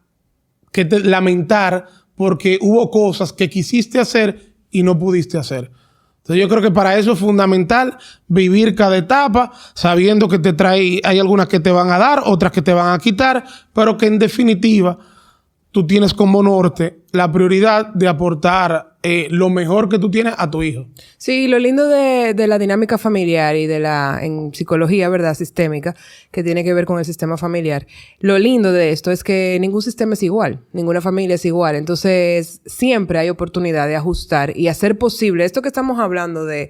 lamentar porque hubo cosas que quisiste hacer y no pudiste hacer. Entonces yo creo que para eso es fundamental vivir cada etapa sabiendo que hay algunas que te van a dar, otras que te van a quitar, pero que en definitiva tú tienes como norte la prioridad de aportar lo mejor que tú tienes a tu hijo. Sí, lo lindo de la dinámica familiar y en psicología, ¿verdad? Sistémica, que tiene que ver con el sistema familiar. Lo lindo de esto es que ningún sistema es igual, ninguna familia es igual. Entonces, siempre hay oportunidad de ajustar y hacer posible esto que estamos hablando de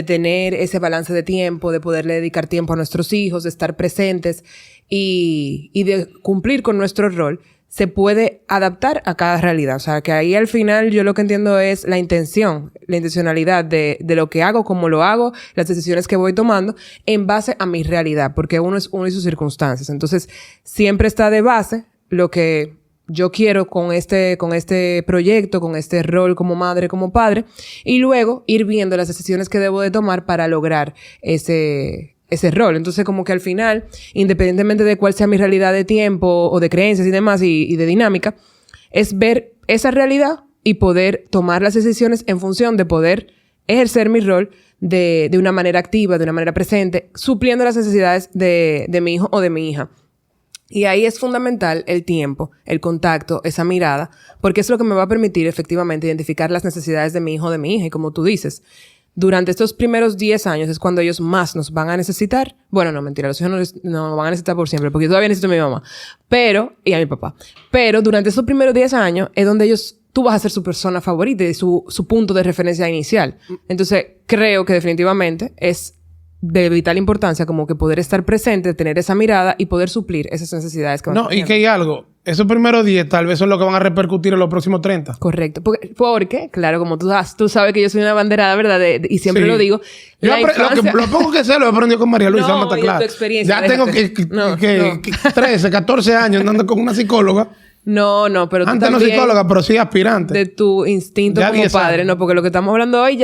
tener ese balance de tiempo, de poderle dedicar tiempo a nuestros hijos, de estar presentes y de cumplir con nuestro rol. Se puede adaptar a cada realidad. O sea, que ahí al final yo lo que entiendo es la intencionalidad de lo que hago, cómo lo hago, las decisiones que voy tomando en base a mi realidad, porque uno es uno y sus circunstancias. Entonces, siempre está de base lo que yo quiero con este proyecto, con este rol como madre, como padre, y luego ir viendo las decisiones que debo de tomar para lograr ese rol. Entonces, como que al final, independientemente de cuál sea mi realidad de tiempo o de creencias y demás y de dinámica, es ver esa realidad y poder tomar las decisiones en función de poder ejercer mi rol de una manera activa, de una manera presente, supliendo las necesidades de mi hijo o de mi hija. Y ahí es fundamental el tiempo, el contacto, esa mirada, porque es lo que me va a permitir efectivamente identificar las necesidades de mi hijo o de mi hija. Y como tú dices, durante estos primeros 10 años es cuando ellos más nos van a necesitar. Bueno, no, mentira. Los hijos no van a necesitar por siempre. Porque yo todavía necesito a mi mamá. Y a mi papá. Pero durante estos primeros 10 años es donde tú vas a ser su persona favorita y su punto de referencia inicial. Entonces, creo que definitivamente es de vital importancia como que poder estar presente, tener esa mirada y poder suplir esas necesidades que van a tener. No, y que hay algo. Esos primeros 10 tal vez son los que van a repercutir en los próximos 30. Correcto. Porque claro, como tú sabes que yo soy una banderada, ¿verdad? Y siempre lo digo. Lo poco que sé lo he aprendido con María Luisa, no, está claro. Ya tengo que 13, 14 años andando con una psicóloga. No, pero tú antes también, no psicóloga, pero sí aspirante. De tu instinto ya como padre, ¿no? Porque lo que estamos hablando hoy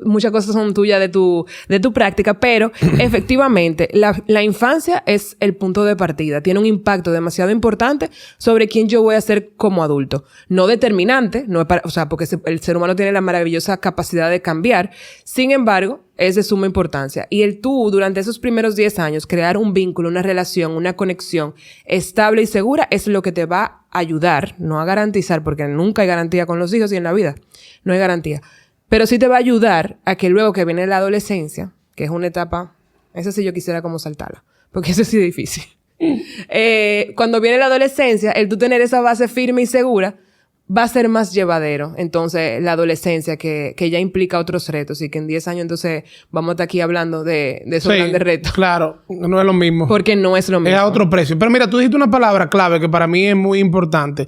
muchas cosas son tuyas de tu práctica, pero efectivamente, la infancia es el punto de partida. Tiene un impacto demasiado importante sobre quién yo voy a ser como adulto. No determinante, porque el ser humano tiene la maravillosa capacidad de cambiar. Sin embargo, es de suma importancia. Y tú, durante esos primeros 10 años, crear un vínculo, una relación, una conexión estable y segura es lo que te va a ayudar, no a garantizar, porque nunca hay garantía con los hijos y en la vida. No hay garantía. Pero sí te va a ayudar a que luego que viene la adolescencia, que es una etapa, esa sí yo quisiera como saltarla, porque eso sí es difícil. Cuando viene la adolescencia, el tú tener esa base firme y segura, va a ser más llevadero. Entonces, la adolescencia que ya implica otros retos y que en 10 años entonces vamos a estar aquí hablando de esos grandes retos. Claro, no es lo mismo. Porque no es lo mismo. Es a otro precio. Pero mira, tú dijiste una palabra clave que para mí es muy importante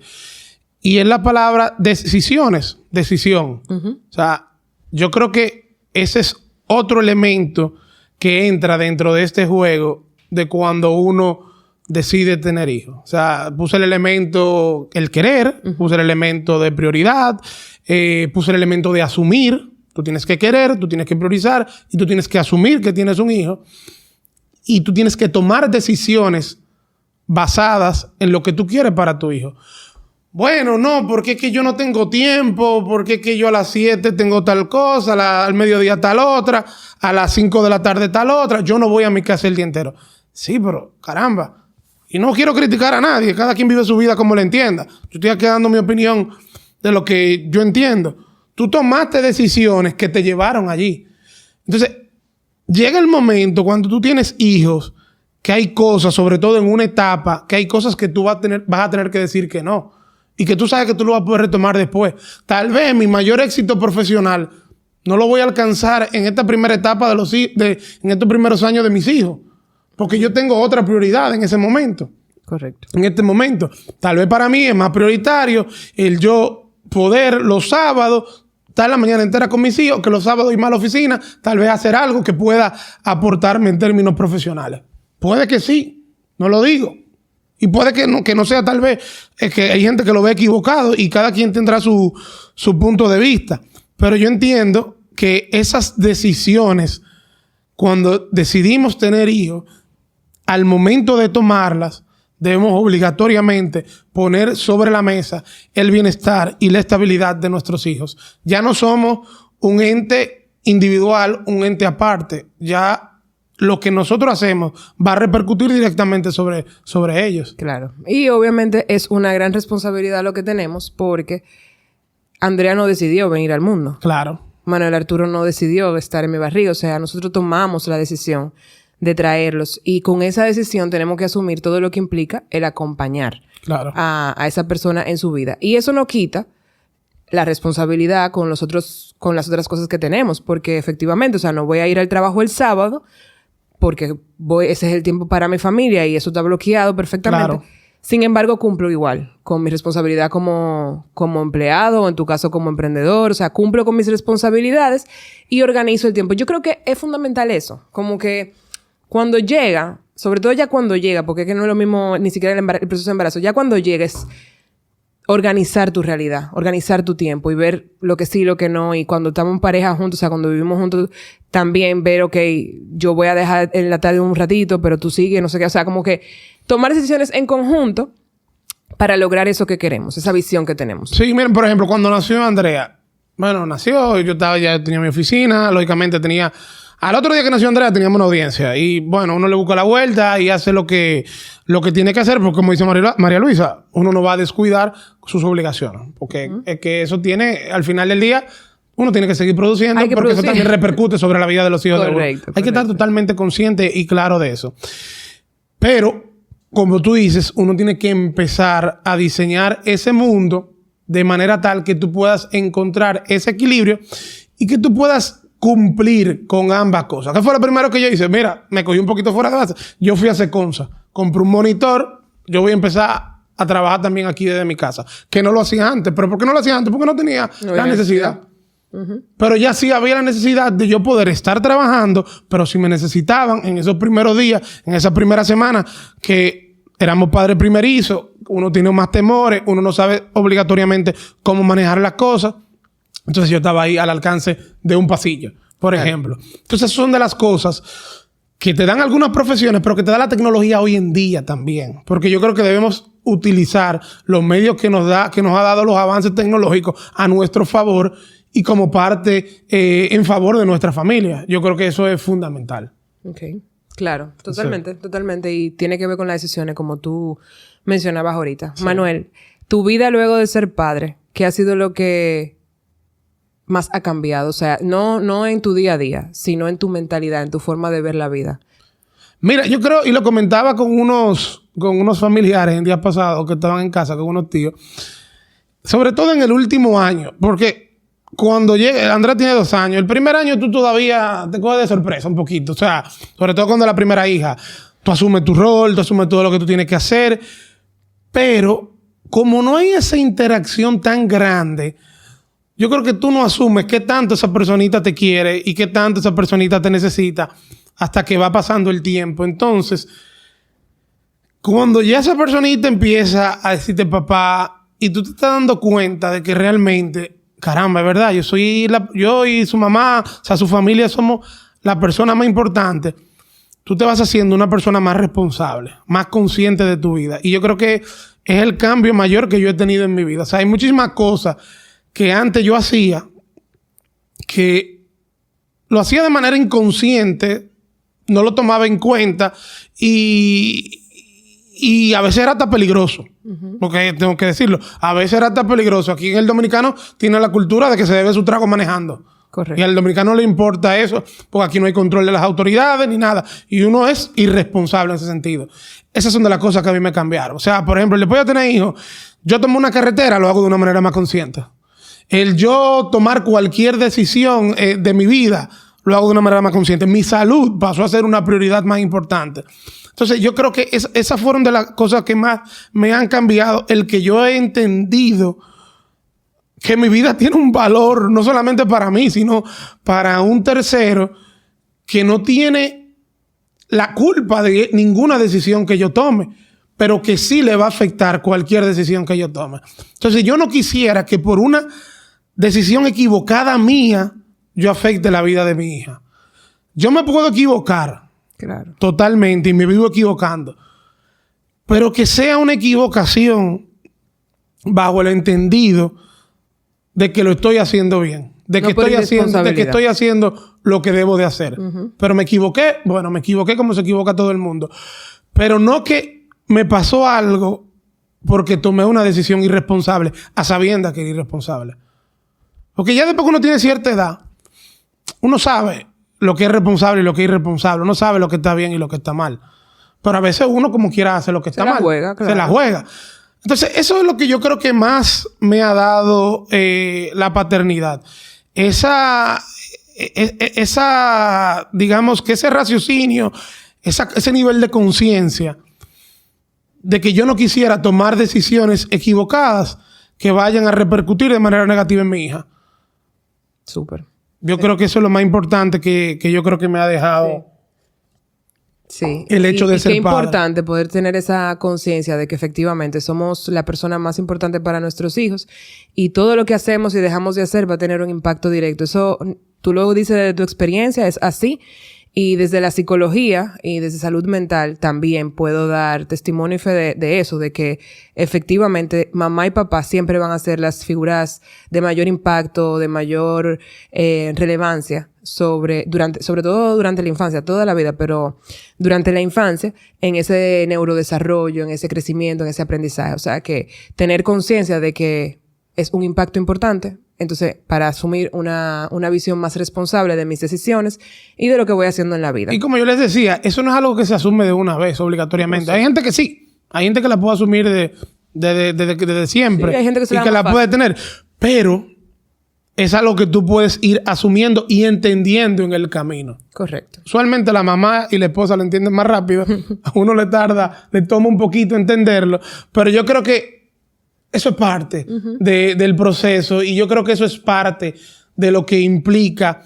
y es la palabra decisiones. Decisión. O sea, yo creo que ese es otro elemento que entra dentro de este juego de cuando uno decide tener hijos. O sea, puse el elemento el querer, puse el elemento de prioridad, puse el elemento de asumir. Tú tienes que querer, tú tienes que priorizar y tú tienes que asumir que tienes un hijo. Y tú tienes que tomar decisiones basadas en lo que tú quieres para tu hijo. Bueno, no, porque es que yo no tengo tiempo, porque es que yo a las 7 tengo tal cosa, al mediodía tal otra, a las 5 de la tarde tal otra, yo no voy a mi casa el día entero. Sí, pero caramba. Y no quiero criticar a nadie, cada quien vive su vida como le entienda. Yo estoy aquí dando mi opinión de lo que yo entiendo. Tú tomaste decisiones que te llevaron allí. Entonces, llega el momento cuando tú tienes hijos, que hay cosas, sobre todo en una etapa, que hay cosas que tú vas a tener que decir que no. Y que tú sabes que tú lo vas a poder retomar después. Tal vez mi mayor éxito profesional no lo voy a alcanzar en esta primera etapa en estos primeros años de mis hijos. Porque yo tengo otra prioridad en ese momento. Correcto. En este momento. Tal vez para mí es más prioritario el yo poder los sábados estar la mañana entera con mis hijos, que los sábados irme a la oficina, tal vez hacer algo que pueda aportarme en términos profesionales. Puede que sí, no lo digo. Y puede que no sea tal vez, es que hay gente que lo ve equivocado y cada quien tendrá su punto de vista. Pero yo entiendo que esas decisiones, cuando decidimos tener hijos, al momento de tomarlas, debemos obligatoriamente poner sobre la mesa el bienestar y la estabilidad de nuestros hijos. Ya no somos un ente individual, un ente aparte. Ya lo que nosotros hacemos va a repercutir directamente sobre ellos. Claro. Y obviamente es una gran responsabilidad lo que tenemos porque Andrea no decidió venir al mundo. Claro. Manuel Arturo no decidió estar en mi barriga. O sea, nosotros tomamos la decisión de traerlos. Y con esa decisión tenemos que asumir todo lo que implica el acompañar a esa persona en su vida. Y eso no quita la responsabilidad con las otras cosas que tenemos. Porque efectivamente, o sea, no voy a ir al trabajo el sábado porque ese es el tiempo para mi familia y eso está bloqueado perfectamente. Claro. Sin embargo, cumplo igual con mi responsabilidad como empleado o en tu caso como emprendedor. O sea, cumplo con mis responsabilidades y organizo el tiempo. Yo creo que es fundamental eso. Como que cuando llega, sobre todo ya cuando llega, porque es que no es lo mismo ni siquiera el proceso de embarazo, ya cuando llegues, organizar tu realidad, organizar tu tiempo y ver lo que sí, lo que no. Y cuando estamos en pareja juntos, o sea, cuando vivimos juntos, también ver, ok, yo voy a dejar en la tarde un ratito, pero tú sigues, no sé qué. O sea, como que tomar decisiones en conjunto para lograr eso que queremos, esa visión que tenemos. Sí, miren, por ejemplo, cuando nació Andrea, nació, ya tenía mi oficina, lógicamente tenía... Al otro día que nació Andrea teníamos una audiencia y bueno, uno le busca la vuelta y hace lo que tiene que hacer porque como dice María Luisa, uno no va a descuidar sus obligaciones porque es que eso tiene, al final del día, uno tiene que seguir produciendo porque eso también repercute sobre la vida de los hijos de uno. Hay que estar totalmente consciente y claro de eso. Pero, como tú dices, uno tiene que empezar a diseñar ese mundo de manera tal que tú puedas encontrar ese equilibrio y que tú puedas cumplir con ambas cosas. ¿Qué fue lo primero que yo hice? Mira, me cogí un poquito fuera de base. Yo fui a Seconza, compré un monitor. Yo voy a empezar a trabajar también aquí desde mi casa. Que no lo hacía antes. ¿Pero por qué no lo hacía antes? Porque no tenía la necesidad. Pero ya sí había la necesidad de yo poder estar trabajando, pero si me necesitaban en esos primeros días, en esa primera semana, que éramos padres primerizos, uno tiene más temores, uno no sabe obligatoriamente cómo manejar las cosas. Entonces yo estaba ahí al alcance de un pasillo, por ejemplo. Entonces son de las cosas que te dan algunas profesiones, pero que te da la tecnología hoy en día también. Porque yo creo que debemos utilizar los medios que nos ha dado los avances tecnológicos a nuestro favor y como parte en favor de nuestra familia. Yo creo que eso es fundamental. Ok. Claro, totalmente, totalmente. Y tiene que ver con las decisiones, como tú mencionabas ahorita. Sí. Manuel, tu vida luego de ser padre, ¿qué ha sido lo que más ha cambiado? O sea, no en tu día a día, sino en tu mentalidad, en tu forma de ver la vida. Mira, yo creo, y lo comentaba con unos familiares el día pasado que estaban en casa, con unos tíos, sobre todo en el último año, porque cuando llega, Andrea tiene 2 años, el primer año tú todavía te coges de sorpresa un poquito, o sea, sobre todo cuando es la primera hija, tú asumes tu rol, tú asumes todo lo que tú tienes que hacer, pero como no hay esa interacción tan grande, yo creo que tú no asumes qué tanto esa personita te quiere y qué tanto esa personita te necesita hasta que va pasando el tiempo. Entonces, cuando ya esa personita empieza a decirte papá y tú te estás dando cuenta de que realmente, caramba, es verdad, yo y su mamá, o sea, su familia somos la persona más importante, tú te vas haciendo una persona más responsable, más consciente de tu vida. Y yo creo que es el cambio mayor que yo he tenido en mi vida. O sea, hay muchísimas cosas que antes yo hacía, que lo hacía de manera inconsciente, no lo tomaba en cuenta y a veces era hasta peligroso. Porque tengo que decirlo, a veces era hasta peligroso. Aquí en el dominicano tiene la cultura de que se bebe su trago manejando. Correcto. Y al dominicano le importa eso, porque aquí no hay control de las autoridades ni nada. Y uno es irresponsable en ese sentido. Esas son de las cosas que a mí me cambiaron. O sea, por ejemplo, después de tener hijos, yo tomo una carretera, lo hago de una manera más consciente. El yo tomar cualquier decisión de mi vida, lo hago de una manera más consciente. Mi salud pasó a ser una prioridad más importante. Entonces, yo creo que esas fueron de las cosas que más me han cambiado. El que yo he entendido que mi vida tiene un valor, no solamente para mí, sino para un tercero que no tiene la culpa de ninguna decisión que yo tome, pero que sí le va a afectar cualquier decisión que yo tome. Entonces, yo no quisiera que por una decisión equivocada mía, yo afecte la vida de mi hija. Yo me puedo equivocar. Claro. Totalmente. Y me vivo equivocando. Pero que sea una equivocación bajo el entendido de que lo estoy haciendo bien. De que estoy haciendo lo que debo de hacer. Pero me equivoqué. Bueno, me equivoqué como se equivoca todo el mundo. Pero no que me pasó algo porque tomé una decisión irresponsable, a sabiendas que era irresponsable. Porque ya después que uno tiene cierta edad, uno sabe lo que es responsable y lo que es irresponsable. Uno sabe lo que está bien y lo que está mal. Pero a veces uno como quiera hace lo que está mal. Se la juega. Entonces, eso es lo que yo creo que más me ha dado la paternidad. Esa, digamos que ese raciocinio, ese nivel de conciencia de que yo no quisiera tomar decisiones equivocadas que vayan a repercutir de manera negativa en mi hija. Súper. Yo creo que eso es lo más importante que yo creo que me ha dejado el hecho de ser padre. Qué importante poder tener esa conciencia de que efectivamente somos la persona más importante para nuestros hijos y todo lo que hacemos y dejamos de hacer va a tener un impacto directo. Eso tú lo dices de tu experiencia, es así. Y desde la psicología y desde salud mental también puedo dar testimonio y fe de eso, de que efectivamente mamá y papá siempre van a ser las figuras de mayor impacto, de mayor relevancia sobre todo durante la infancia, toda la vida, pero durante la infancia, en ese neurodesarrollo, en ese crecimiento, en ese aprendizaje. O sea, que tener conciencia de que es un impacto importante. Entonces, para asumir una visión más responsable de mis decisiones y de lo que voy haciendo en la vida. Y como yo les decía, eso no es algo que se asume de una vez obligatoriamente. No sé. Hay gente que sí. Hay gente que la puede asumir desde siempre. Sí, hay gente que y que la puede tener. Pero es algo que tú puedes ir asumiendo y entendiendo en el camino. Correcto. Usualmente la mamá y la esposa lo entienden más rápido. A uno le toma un poquito entenderlo. Pero yo creo que eso es parte del proceso y yo creo que eso es parte de lo que implica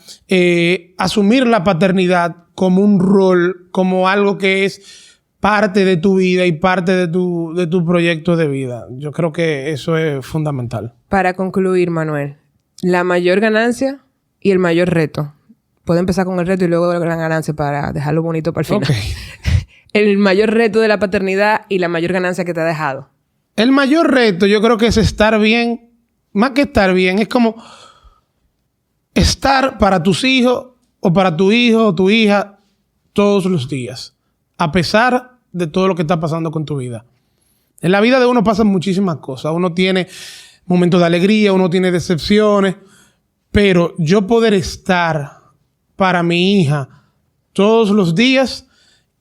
asumir la paternidad como un rol, como algo que es parte de tu vida y parte de tu proyecto de vida. Yo creo que eso es fundamental. Para concluir, Manuel, la mayor ganancia y el mayor reto. Puedo empezar con el reto y luego la gran ganancia para dejarlo bonito para el final. Okay. El mayor reto de la paternidad y la mayor ganancia que te ha dejado. El mayor reto yo creo que es estar bien. Más que estar bien, es como estar para tus hijos o para tu hijo o tu hija todos los días. A pesar de todo lo que está pasando con tu vida. En la vida de uno pasan muchísimas cosas. Uno tiene momentos de alegría, uno tiene decepciones. Pero yo poder estar para mi hija todos los días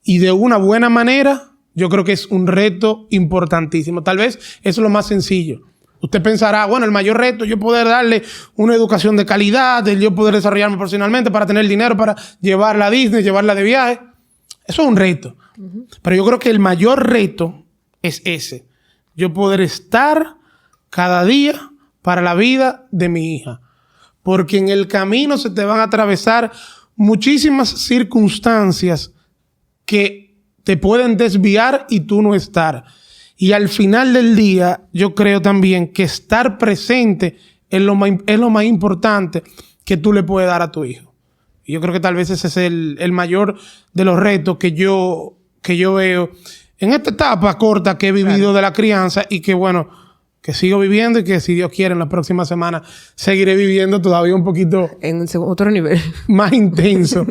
y de una buena manera, yo creo que es un reto importantísimo. Tal vez eso es lo más sencillo. Usted pensará, bueno, el mayor reto es yo poder darle una educación de calidad, el yo poder desarrollarme profesionalmente para tener dinero para llevarla a Disney, llevarla de viaje. Eso es un reto. Pero yo creo que el mayor reto es ese. Yo poder estar cada día para la vida de mi hija. Porque en el camino se te van a atravesar muchísimas circunstancias que te pueden desviar y tú no estar. Y al final del día, yo creo también que estar presente es lo más importante que tú le puedes dar a tu hijo. Y yo creo que tal vez ese es el mayor de los retos que yo veo en esta etapa corta que he vivido de la crianza y que, bueno, que sigo viviendo y que si Dios quiere en la próxima semana seguiré viviendo todavía un poquito... En otro nivel. Más intenso.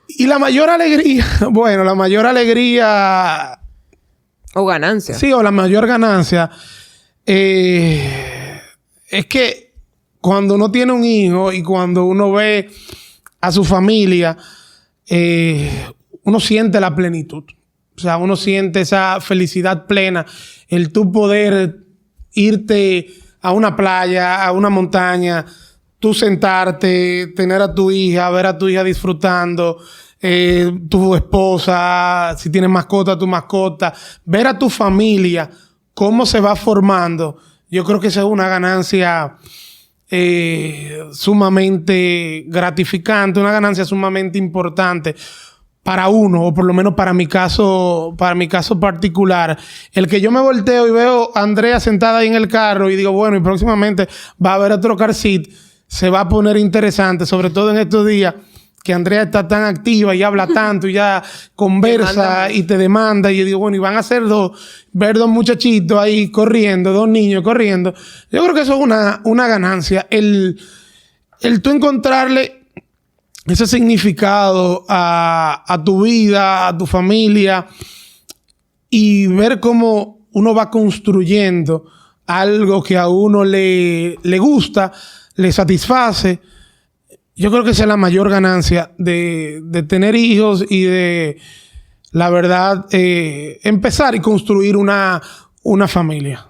Y la mayor alegría... Bueno, la mayor alegría... O ganancia. Sí, o la mayor ganancia es que cuando uno tiene un hijo y cuando uno ve a su familia, uno siente la plenitud. O sea, uno siente esa felicidad plena. El tú poder irte a una playa, a una montaña, tú sentarte, tener a tu hija, ver a tu hija disfrutando, tu esposa, si tienes mascota, tu mascota, ver a tu familia, cómo se va formando. Yo creo que esa es una ganancia sumamente gratificante, una ganancia sumamente importante para uno, o por lo menos para mi caso particular. El que yo me volteo y veo a Andrea sentada ahí en el carro y digo, bueno, y próximamente va a haber otro car seat, se va a poner interesante, sobre todo en estos días que Andrea está tan activa y habla tanto y ya conversa y te demanda. Y yo digo, bueno, y van a ser ver dos muchachitos ahí corriendo, dos niños corriendo. Yo creo que eso es una ganancia. El tú encontrarle ese significado a tu vida, a tu familia y ver cómo uno va construyendo algo que a uno le gusta, le satisface. Yo creo que esa es la mayor ganancia de tener hijos y de, la verdad, empezar y construir una familia.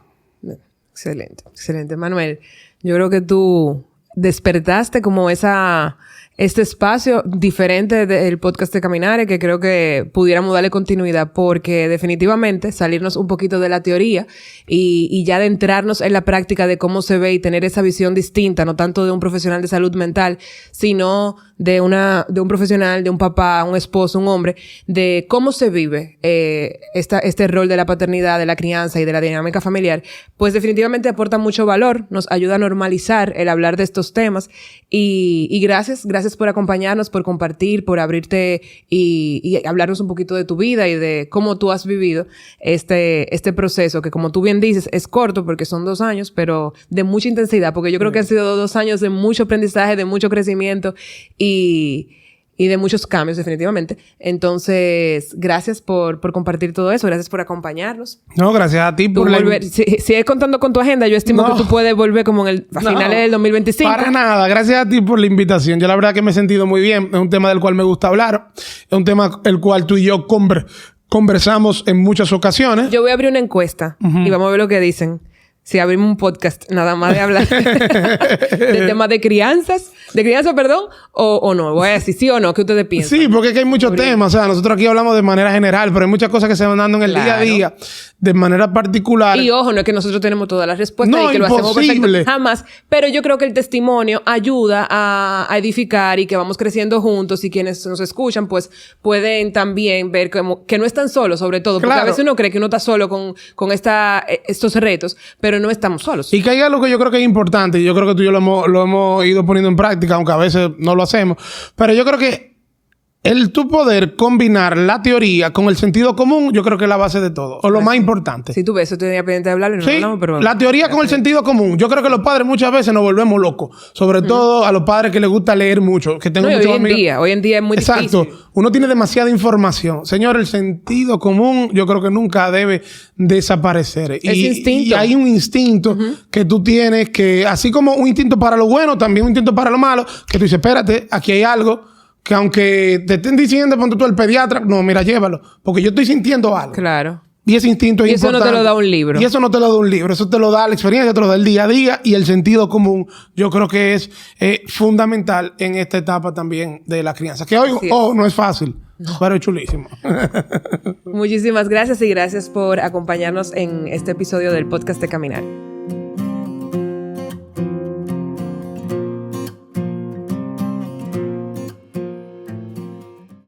Excelente, excelente. Manuel, yo creo que tú despertaste como este espacio diferente del podcast de Caminare, que creo que pudiéramos darle continuidad, porque definitivamente salirnos un poquito de la teoría y ya adentrarnos en la práctica de cómo se ve y tener esa visión distinta, no tanto de un profesional de salud mental, sino de un profesional, de un papá, un esposo, un hombre, de cómo se vive este rol de la paternidad, de la crianza y de la dinámica familiar, pues definitivamente aporta mucho valor, nos ayuda a normalizar el hablar de estos temas y gracias por acompañarnos, por compartir, por abrirte y hablarnos un poquito de tu vida y de cómo tú has vivido este proceso, que como tú bien dices, es corto porque son 2 años, pero de mucha intensidad, porque yo creo que han sido 2 años de mucho aprendizaje, de mucho crecimiento y de muchos cambios, definitivamente. Entonces, gracias por compartir todo eso. Gracias por acompañarnos. No, gracias a ti por volver. Si es contando con tu agenda, yo estimo que tú puedes volver como a finales del 2025. Para nada. Gracias a ti por la invitación. Yo la verdad que me he sentido muy bien. Es un tema del cual me gusta hablar. Es un tema el cual tú y yo conversamos en muchas ocasiones. Yo voy a abrir una encuesta y vamos a ver lo que dicen. Si abrimos un podcast nada más de hablar de temas de crianza, o no. Voy a decir sí o no. ¿Qué ustedes piensan? Sí, porque es que hay muchos temas. O sea, nosotros aquí hablamos de manera general, pero hay muchas cosas que se van dando en el día a día de manera particular. Y ojo, no es que nosotros tenemos todas las respuestas y que lo hacemos perfecto. Jamás. Pero yo creo que el testimonio ayuda a edificar y que vamos creciendo juntos y quienes nos escuchan, pues pueden también ver que no están solos, sobre todo. Porque a veces uno cree que uno está solo con estos retos, pero no estamos solos. Y que hay algo que yo creo que es importante, y yo creo que tú y yo lo hemos ido poniendo en práctica, aunque a veces no lo hacemos, pero yo creo que tú poder combinar la teoría con el sentido común, yo creo que es la base de todo, o lo más importante. Si tú ves, eso tenía pendiente de hablar y no hablamos, pero... La teoría con el sentido común. Yo creo que los padres muchas veces nos volvemos locos, sobre todo a los padres que les gusta leer mucho, que tengo muchos amigos. Hoy en día es muy difícil. Exacto. Uno tiene demasiada información. Señor, el sentido común yo creo que nunca debe desaparecer. Es instinto. Y hay un instinto que tú tienes que, así como un instinto para lo bueno, también un instinto para lo malo, que tú dices, espérate, aquí hay algo que aunque te estén diciendo, ponte tú el pediatra, no, mira, llévalo, porque yo estoy sintiendo algo. Claro. Y ese instinto es importante. Y eso no te lo da un libro. Y eso no te lo da un libro. Eso te lo da la experiencia, te lo da el día a día y el sentido común. Yo creo que es fundamental en esta etapa también de la crianza. Que hoy no es fácil, pero es chulísimo. Muchísimas gracias y gracias por acompañarnos en este episodio del podcast de Caminar.